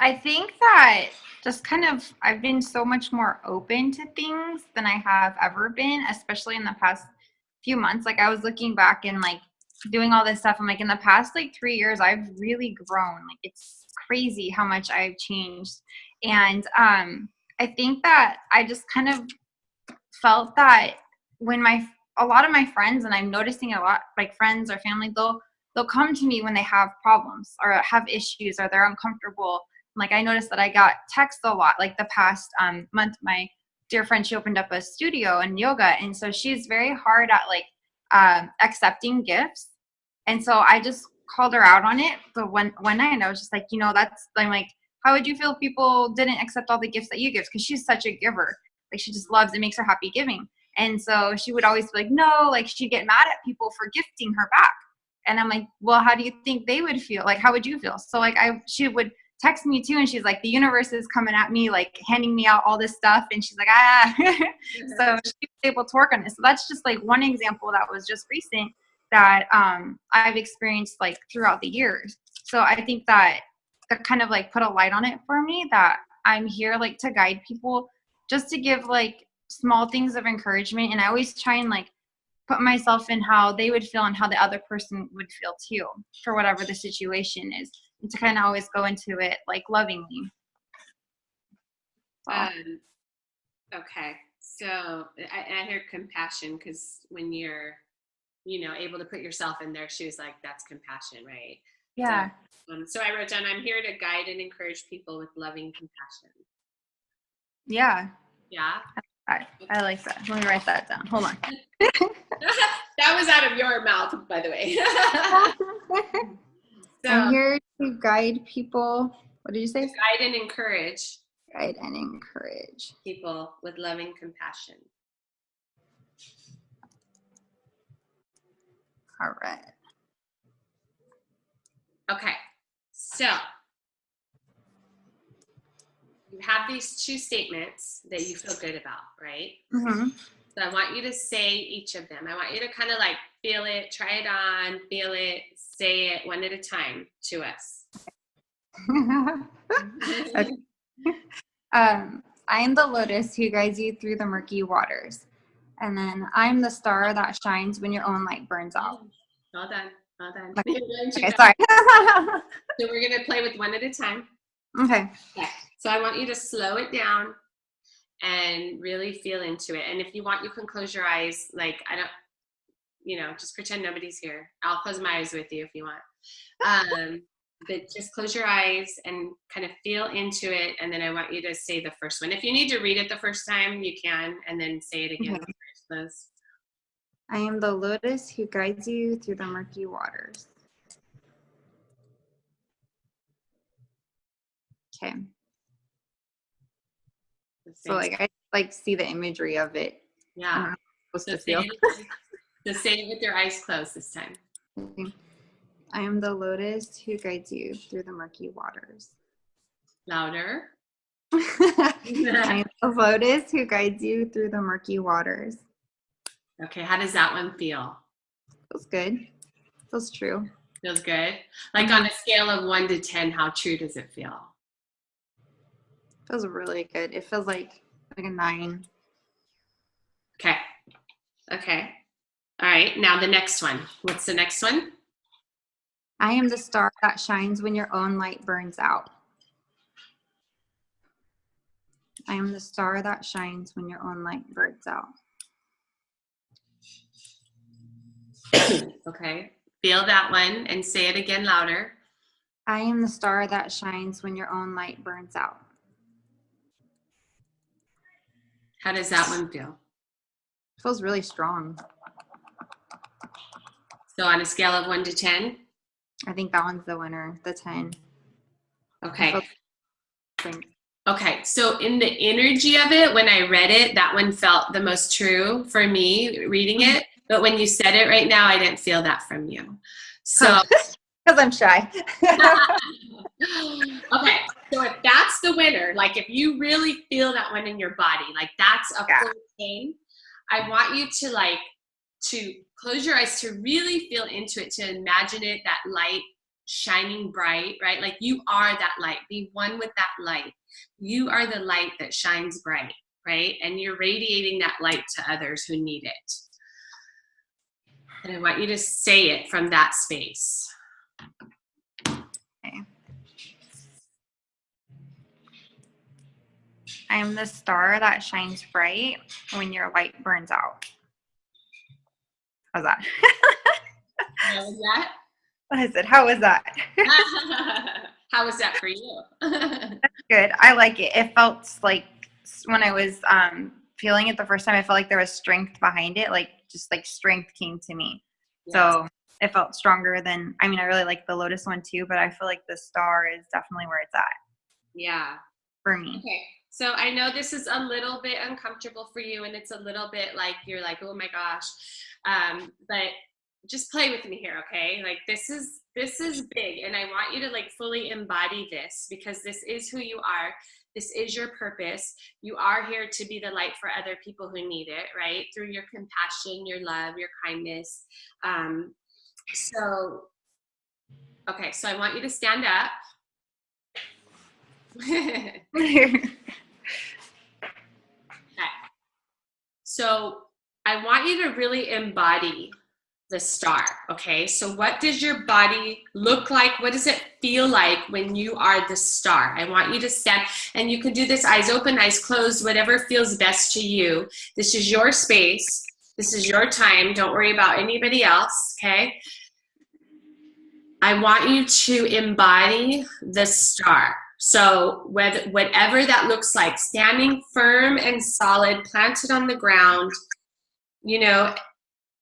I think that just kind of, I've been so much more open to things than I have ever been, especially in the past few months. Like I was looking back and like doing all this stuff. I'm like, in the past like 3 years, I've really grown. Like it's crazy how much I've changed. And I think that I just kind of felt that when a lot of my friends, and I'm noticing a lot, like friends or family, they'll come to me when they have problems or have issues or they're uncomfortable. Like I noticed that I got texts a lot. Like the past month, my dear friend, she opened up a studio and yoga, and so she's very hard at like accepting gifts. And so I just called her out on it. But one night I was just like, you know, I'm like, how would you feel if people didn't accept all the gifts that you give? Because she's such a giver. Like she just loves, it makes her happy giving. And so she would always be like, no, like she'd get mad at people for gifting her back. And I'm like, well, how do you think they would feel? Like, how would you feel? So like she would text me too. And she's like, the universe is coming at me, like handing me out all this stuff. And she's like, So she was able to work on it. So that's just like one example that was just recent that I've experienced like throughout the years. So I think that kind of like put a light on it for me, that I'm here like to guide people, just to give like small things of encouragement. And I always try and like put myself in how they would feel and how the other person would feel too, for whatever the situation is, and to kind of always go into it like lovingly. So. Okay. So I hear compassion, because when you're, you know, able to put yourself in their shoes, like that's compassion, right? Yeah. So I wrote down, I'm here to guide and encourage people with loving compassion. Yeah. Yeah. I like that. Let me write that down. Hold on. That was out of your mouth, by the way. So, I'm here to guide people. What did you say? Guide and encourage. guide and encourage people with loving compassion. All right. Okay, so you have these two statements that you feel good about, right? Mm-hmm. So I want you to say each of them. I want you to kind of like feel it, try it on, feel it, say it one at a time to us. Okay. I am the lotus who guides you through the murky waters. And then I'm the star that shines when your own light burns out. Well done. Well done. Okay, sorry. So we're going to play with one at a time. Okay. Okay. So I want you to slow it down and really feel into it. And if you want, you can close your eyes. Like, I don't, just pretend nobody's here. I'll close my eyes with you if you want. But just close your eyes and kind of feel into it. And then I want you to say the first one. If you need to read it the first time, you can, and then say it again. Okay. I am the lotus who guides you through the murky waters. Okay. So I see the imagery of it. Yeah. So say it with your eyes closed this time. Okay. I am the lotus who guides you through the murky waters. Louder. I am the lotus who guides you through the murky waters. Okay, how does that one feel? Feels good. Feels true. Feels good. Like on a scale of 1 to 10, how true does it feel? Feels really good. It feels like a 9. Okay. Okay. All right. Now the next one. What's the next one? I am the star that shines when your own light burns out. I am the star that shines when your own light burns out. Okay. Feel that one and say it again louder. I am the star that shines when your own light burns out. How does that one feel? Feels really strong. So on a scale of 1 to 10? I think that one's the winner, the 10. Okay. Okay, so in the energy of it, when I read it, that one felt the most true for me reading it. But when you said it right now, I didn't feel that from you. So, because I'm shy. Okay, so if that's the winner, like if you really feel that one in your body, like that's a full thing, I want you to close your eyes, to really feel into it, to imagine it, that light shining bright, right? Like you are that light. Be one with that light. You are the light that shines bright, right? And you're radiating that light to others who need it. And I want you to say it from that space. Okay. I am the star that shines bright when your light burns out. How's that? How was that? I said, how was that? How was that for you? That's good. I like it. It felt like when I was feeling it the first time, I felt like there was strength behind it. Like just like strength came to me. Yes. So it felt stronger than, I mean, I really like the lotus one too, but I feel like the star is definitely where it's at. Yeah. For me. Okay. So I know this is a little bit uncomfortable for you, and it's a little bit like you're like, oh my gosh. But just play with me here, okay? Like this is big, and I want you to like fully embody this, because this is who you are. This is your purpose. You are here to be the light for other people who need it, right? Through your compassion, your love, your kindness. Okay, so I want you to stand up. Okay. So I want you to really embody the star, okay? So what does your body look like? What does it feel like when you are the star? I want you to stand, and you can do this eyes open, eyes closed, whatever feels best to you. This is your space. This is your time. Don't worry about anybody else, okay? I want you to embody the star. So whatever that looks like, standing firm and solid, planted on the ground, you know,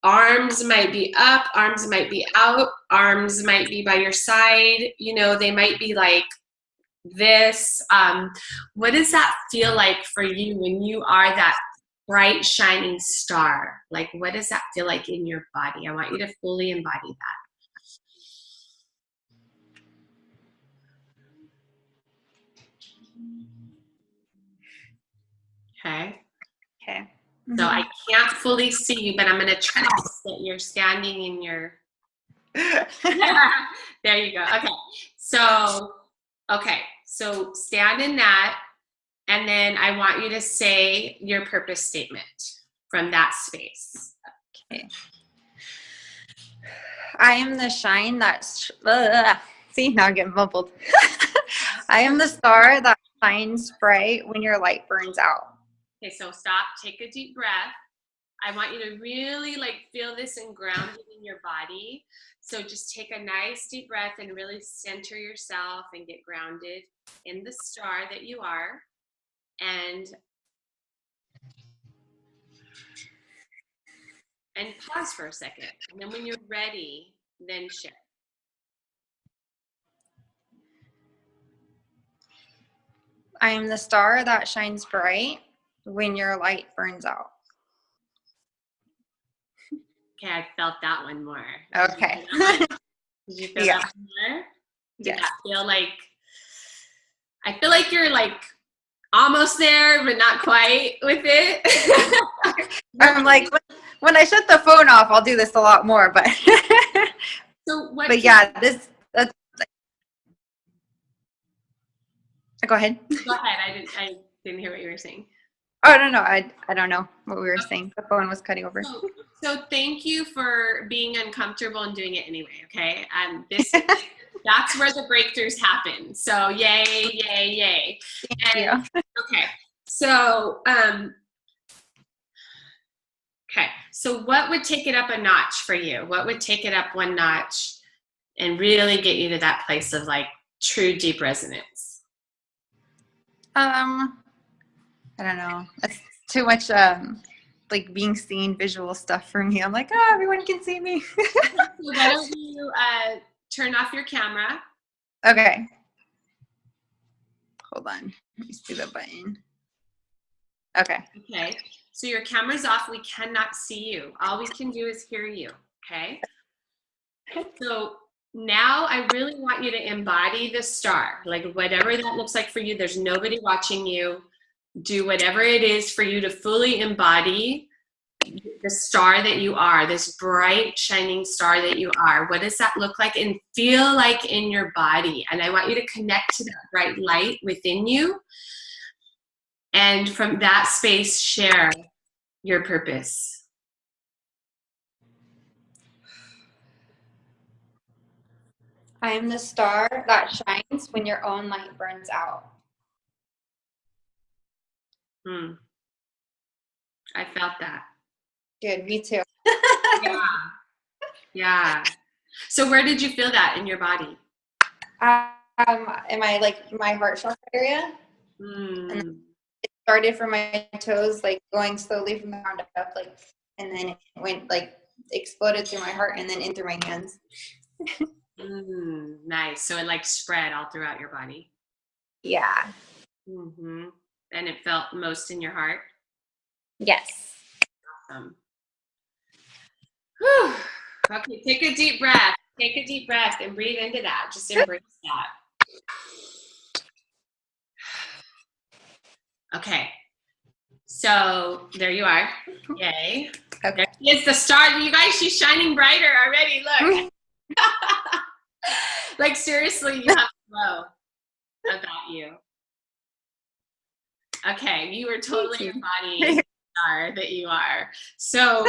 arms might be up, arms might be out, arms might be by your side, you know, they might be like this. What does that feel like for you when you are that bright, shining star? Like, what does that feel like in your body? I want you to fully embody that. Okay. Okay. So I can't fully see you, but I'm going to trust that you're standing in your. There you go. Okay. So stand in that, and then I want you to say your purpose statement from that space. Okay. I am the shine that's. See, now I'm getting mumbled. I am the star that shines bright when your light burns out. Okay, so stop. Take a deep breath. I want you to really like feel this and ground it in your body. So just take a nice deep breath and really center yourself and get grounded in the star that you are. And pause for a second. And then when you're ready, then share. I am the star that shines bright when your light burns out. Okay, I felt that one more. Okay. Did you feel that one more? Did that feel like, I feel like you're like almost there, but not quite with it. I'm like, when I shut the phone off, I'll do this a lot more, but so what? But yeah, that's go ahead. Go ahead. I didn't hear what you were saying. Oh no, I don't know what we were saying. The phone was cutting over. So thank you for being uncomfortable and doing it anyway. Okay, that's where the breakthroughs happen. So yay, yay, yay! Thank you. Okay, so okay, so what would take it up a notch for you? What would take it up one notch and really get you to that place of like true deep resonance? I don't know. That's too much like being seen visual stuff for me. I'm like, everyone can see me. So why don't you turn off your camera? Okay. Hold on. Let me see the button. Okay. Okay. So your camera's off. We cannot see you. All we can do is hear you. Okay. So now I really want you to embody the star, like whatever that looks like for you. There's nobody watching you. Do whatever it is for you to fully embody the star that you are, this bright, shining star that you are. What does that look like and feel like in your body? And I want you to connect to that bright light within you. And from that space, share your purpose. I am the star that shines when your own light burns out. I felt that. Good, me too. Yeah. So where did you feel that in your body? In my heart chakra area. And it started from my toes, like going slowly from the ground up, like, and then it went like exploded through my heart and then in through my hands. Nice. So it like spread all throughout your body. Yeah. And it felt most in your heart? Yes. Awesome. Whew. Okay, take a deep breath. Take a deep breath and breathe into that. Just embrace that. Okay. So there you are. Yay. Okay. It's the star. You guys, she's shining brighter already. Look. Like seriously, you have to know about you. Okay, you are totally embodying the star that you are. So,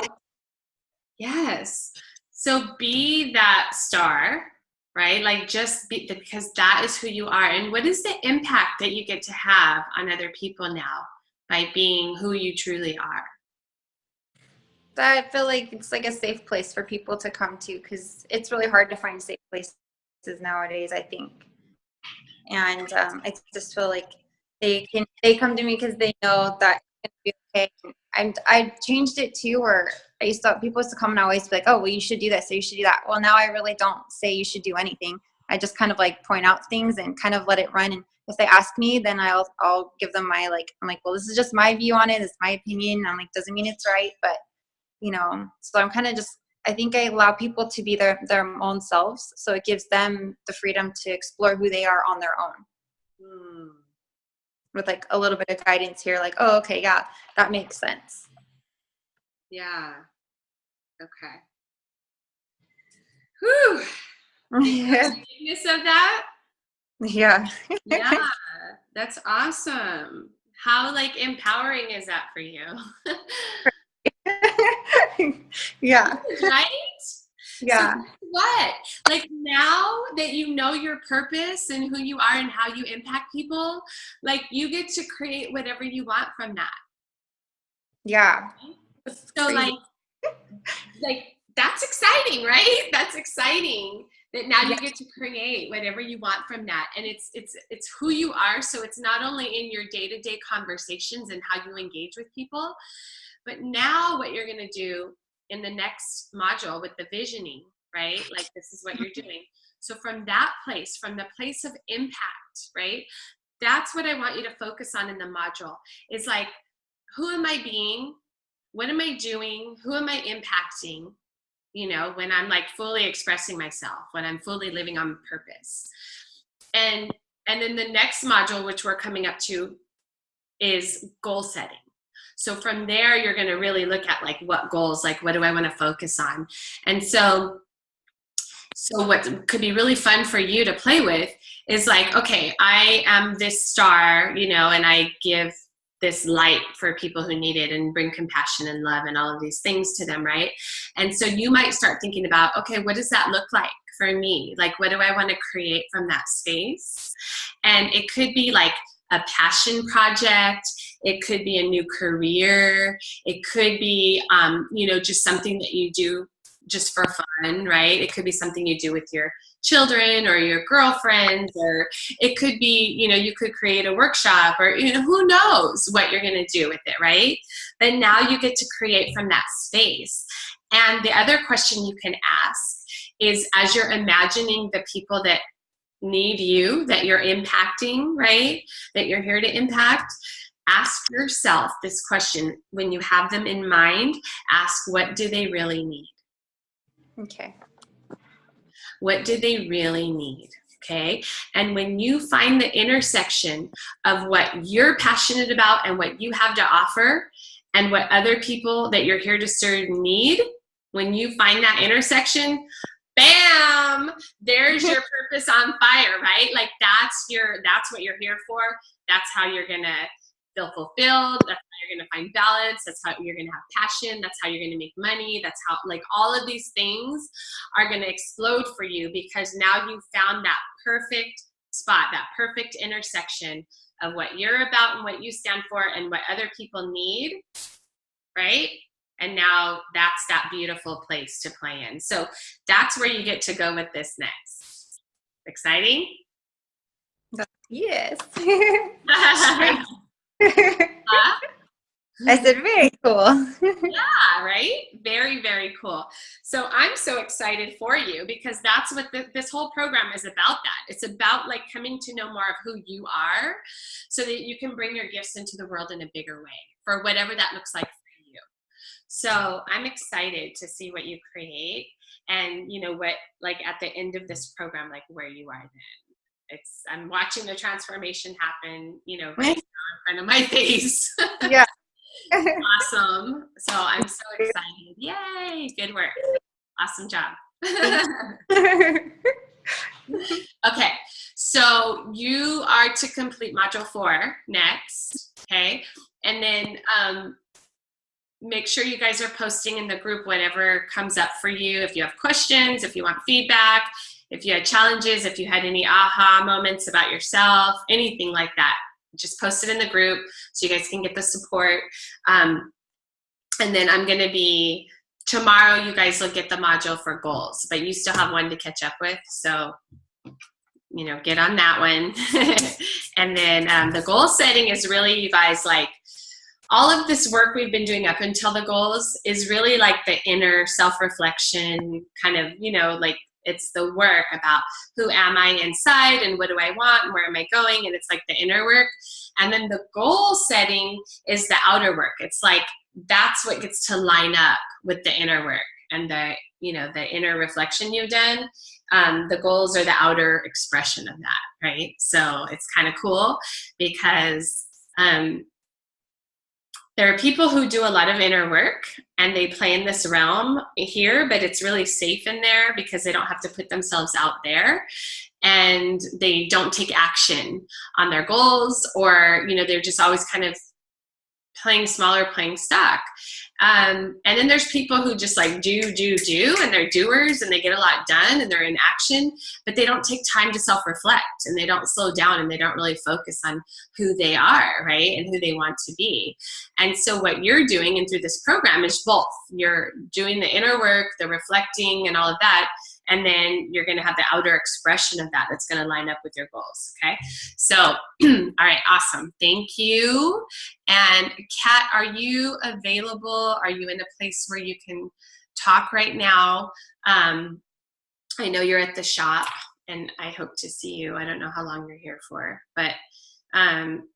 yes. So be that star, right? Like just be, because that is who you are. And what is the impact that you get to have on other people now by being who you truly are? I feel like it's like a safe place for people to come to because it's really hard to find safe places nowadays, I think. And I just feel like they come to me because they know that it's gonna be okay. I changed it too, where people used to come and always be like, oh, well, you should do this or you should do that. Well, now I really don't say you should do anything. I just kind of like point out things and kind of let it run. And if they ask me, then I'll give them my, like, I'm like, well, this is just my view on it. It's my opinion. I'm like, doesn't mean it's right, but you know, so I'm kind of just, I think I allow people to be their own selves. So it gives them the freedom to explore who they are on their own. With like a little bit of guidance here, like, oh, okay, yeah, that makes sense. Yeah. Okay. Whew. Yeah. The bigness of that. Yeah. Yeah. That's awesome. How like empowering is that for you? Yeah. Right? Yeah. So what? Like now that you know your purpose and who you are and how you impact people, like you get to create whatever you want from that. Yeah. So like that's exciting, right? That's exciting that now you get to create whatever you want from that. And it's who you are. So it's not only in your day-to-day conversations and how you engage with people, but now what you're going to do in the next module with the visioning, right? Like this is what you're doing. So from that place, from the place of impact, right? That's what I want you to focus on in the module is like, who am I being? What am I doing? Who am I impacting? You know, when I'm like fully expressing myself, when I'm fully living on purpose. And then the next module, which we're coming up to, is goal setting. So from there, you're going to really look at like what goals, like what do I want to focus on? And so what could be really fun for you to play with is like, okay, I am this star, you know, and I give this light for people who need it and bring compassion and love and all of these things to them, right? And so you might start thinking about, okay, what does that look like for me? Like, what do I want to create from that space? And it could be like a passion project. It could be a new career. It could be, you know, just something that you do just for fun, right? It could be something you do with your children or your girlfriends, or it could be, you know, you could create a workshop, or, you know, who knows what you're going to do with it, right? But now you get to create from that space. And the other question you can ask is, as you're imagining the people that need you, that you're impacting, right? That you're here to impact, ask yourself this question. When you have them in mind, ask, what do they really need? Okay. What do they really need? Okay. And when you find the intersection of what you're passionate about and what you have to offer and what other people that you're here to serve need, when you find that intersection, bam, there's your purpose on fire, right? Like that's what you're here for. That's how you're going to feel fulfilled. That's how you're going to find balance. That's how you're going to have passion. That's how you're going to make money. That's how, like, all of these things are going to explode for you, because now you found that perfect spot, that perfect intersection of what you're about and what you stand for and what other people need, right? And now that's that beautiful place to play in. So that's where you get to go with this next. Exciting? Yes. I said, very cool. Yeah, right? Very, very cool. So I'm so excited for you, because that's what this whole program is about. That it's about like coming to know more of who you are, so that you can bring your gifts into the world in a bigger way, for whatever that looks like for you. So I'm excited to see what you create, and you know what, like at the end of this program, like where you are then. I'm watching the transformation happen, you know, right now in front of my face. Yeah. Awesome. So I'm so excited. Yay. Good work. Awesome job. Okay. So you are to complete module 4 next. Okay. And then make sure you guys are posting in the group whatever comes up for you. If you have questions, if you want feedback, if you had challenges, if you had any aha moments about yourself, anything like that, just post it in the group so you guys can get the support. And then I'm going to be, tomorrow you guys will get the module for goals, but you still have one to catch up with. So, you know, get on that one. And then the goal setting is really, you guys, like, all of this work we've been doing up until the goals is really like the inner self-reflection kind of, you know, like It's the work about who am I inside and what do I want and where am I going? And it's like the inner work. And then the goal setting is the outer work. It's like that's what gets to line up with the inner work and the, you know, the inner reflection you've done. The goals are the outer expression of that, right? So it's kind of cool because there are people who do a lot of inner work and they play in this realm here, but it's really safe in there because they don't have to put themselves out there and they don't take action on their goals, or, you know, they're just always kind of playing smaller, playing stuck. And then there's people who just like do, and they're doers and they get a lot done and they're in action, but they don't take time to self-reflect and they don't slow down and they don't really focus on who they are, right? And who they want to be. And so what you're doing and through this program is both. You're doing the inner work, the reflecting and all of that, and then you're going to have the outer expression of that that's going to line up with your goals, okay? So, all right, awesome. Thank you. And Kat, are you available? Are you in a place where you can talk right now? I know you're at the shop, and I hope to see you. I don't know how long you're here for, but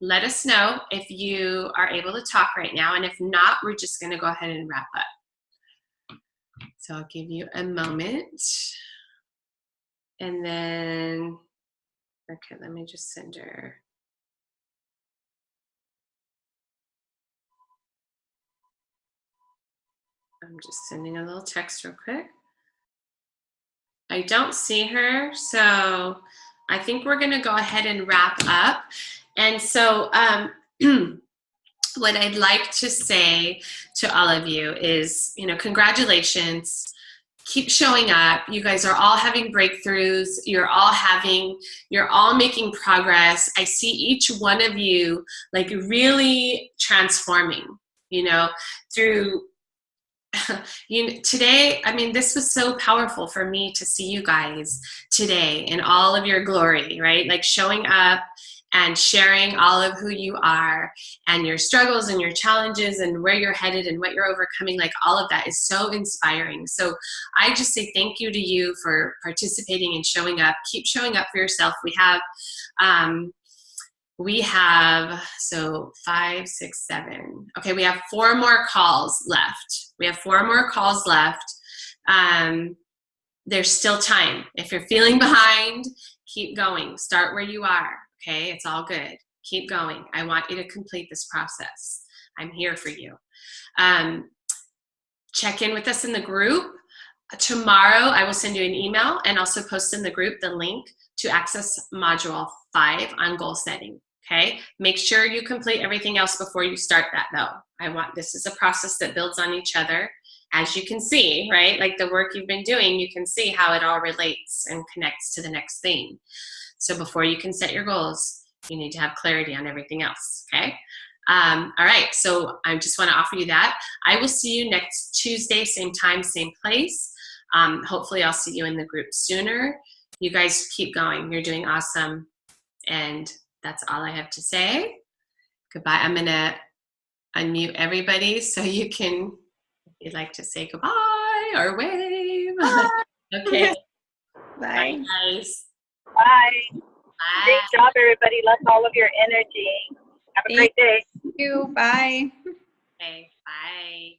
let us know if you are able to talk right now. And if not, we're just going to go ahead and wrap up. So I'll give you a moment. And then, okay, let me just send her. I'm just sending a little text real quick. I don't see her, so I think we're gonna go ahead and wrap up. And so what I'd like to say to all of you is, you know, congratulations. Keep showing up. You guys are all having breakthroughs. You're all making progress. I see each one of you like really transforming, you know, through today. I mean, this was so powerful for me to see you guys today in all of your glory, right? Like showing up and sharing all of who you are and your struggles and your challenges and where you're headed and what you're overcoming. Like all of that is so inspiring. So I just say thank you to you for participating and showing up. Keep showing up for yourself. We have so 5, 6, 7. Okay, we have 4 more calls left. There's still time. If you're feeling behind, keep going. Start where you are. Okay, it's all good. Keep going. I want you to complete this process. I'm here for you. Check in with us in the group. Tomorrow, I will send you an email and also post in the group the link to access Module 5 on goal setting. Okay, make sure you complete everything else before you start that though. This is a process that builds on each other. As you can see, right? Like the work you've been doing, you can see how it all relates and connects to the next thing. So before you can set your goals, you need to have clarity on everything else, okay? All right, so I just want to offer you that. I will see you next Tuesday, same time, same place. Hopefully I'll see you in the group sooner. You guys keep going. You're doing awesome. And that's all I have to say. Goodbye. I'm going to unmute everybody so you can, if you'd like to say goodbye or wave. Okay. Bye. Bye, guys. Bye. Bye. Great job, everybody. Love all of your energy. Have a great day. Thank you. Bye. Okay, bye.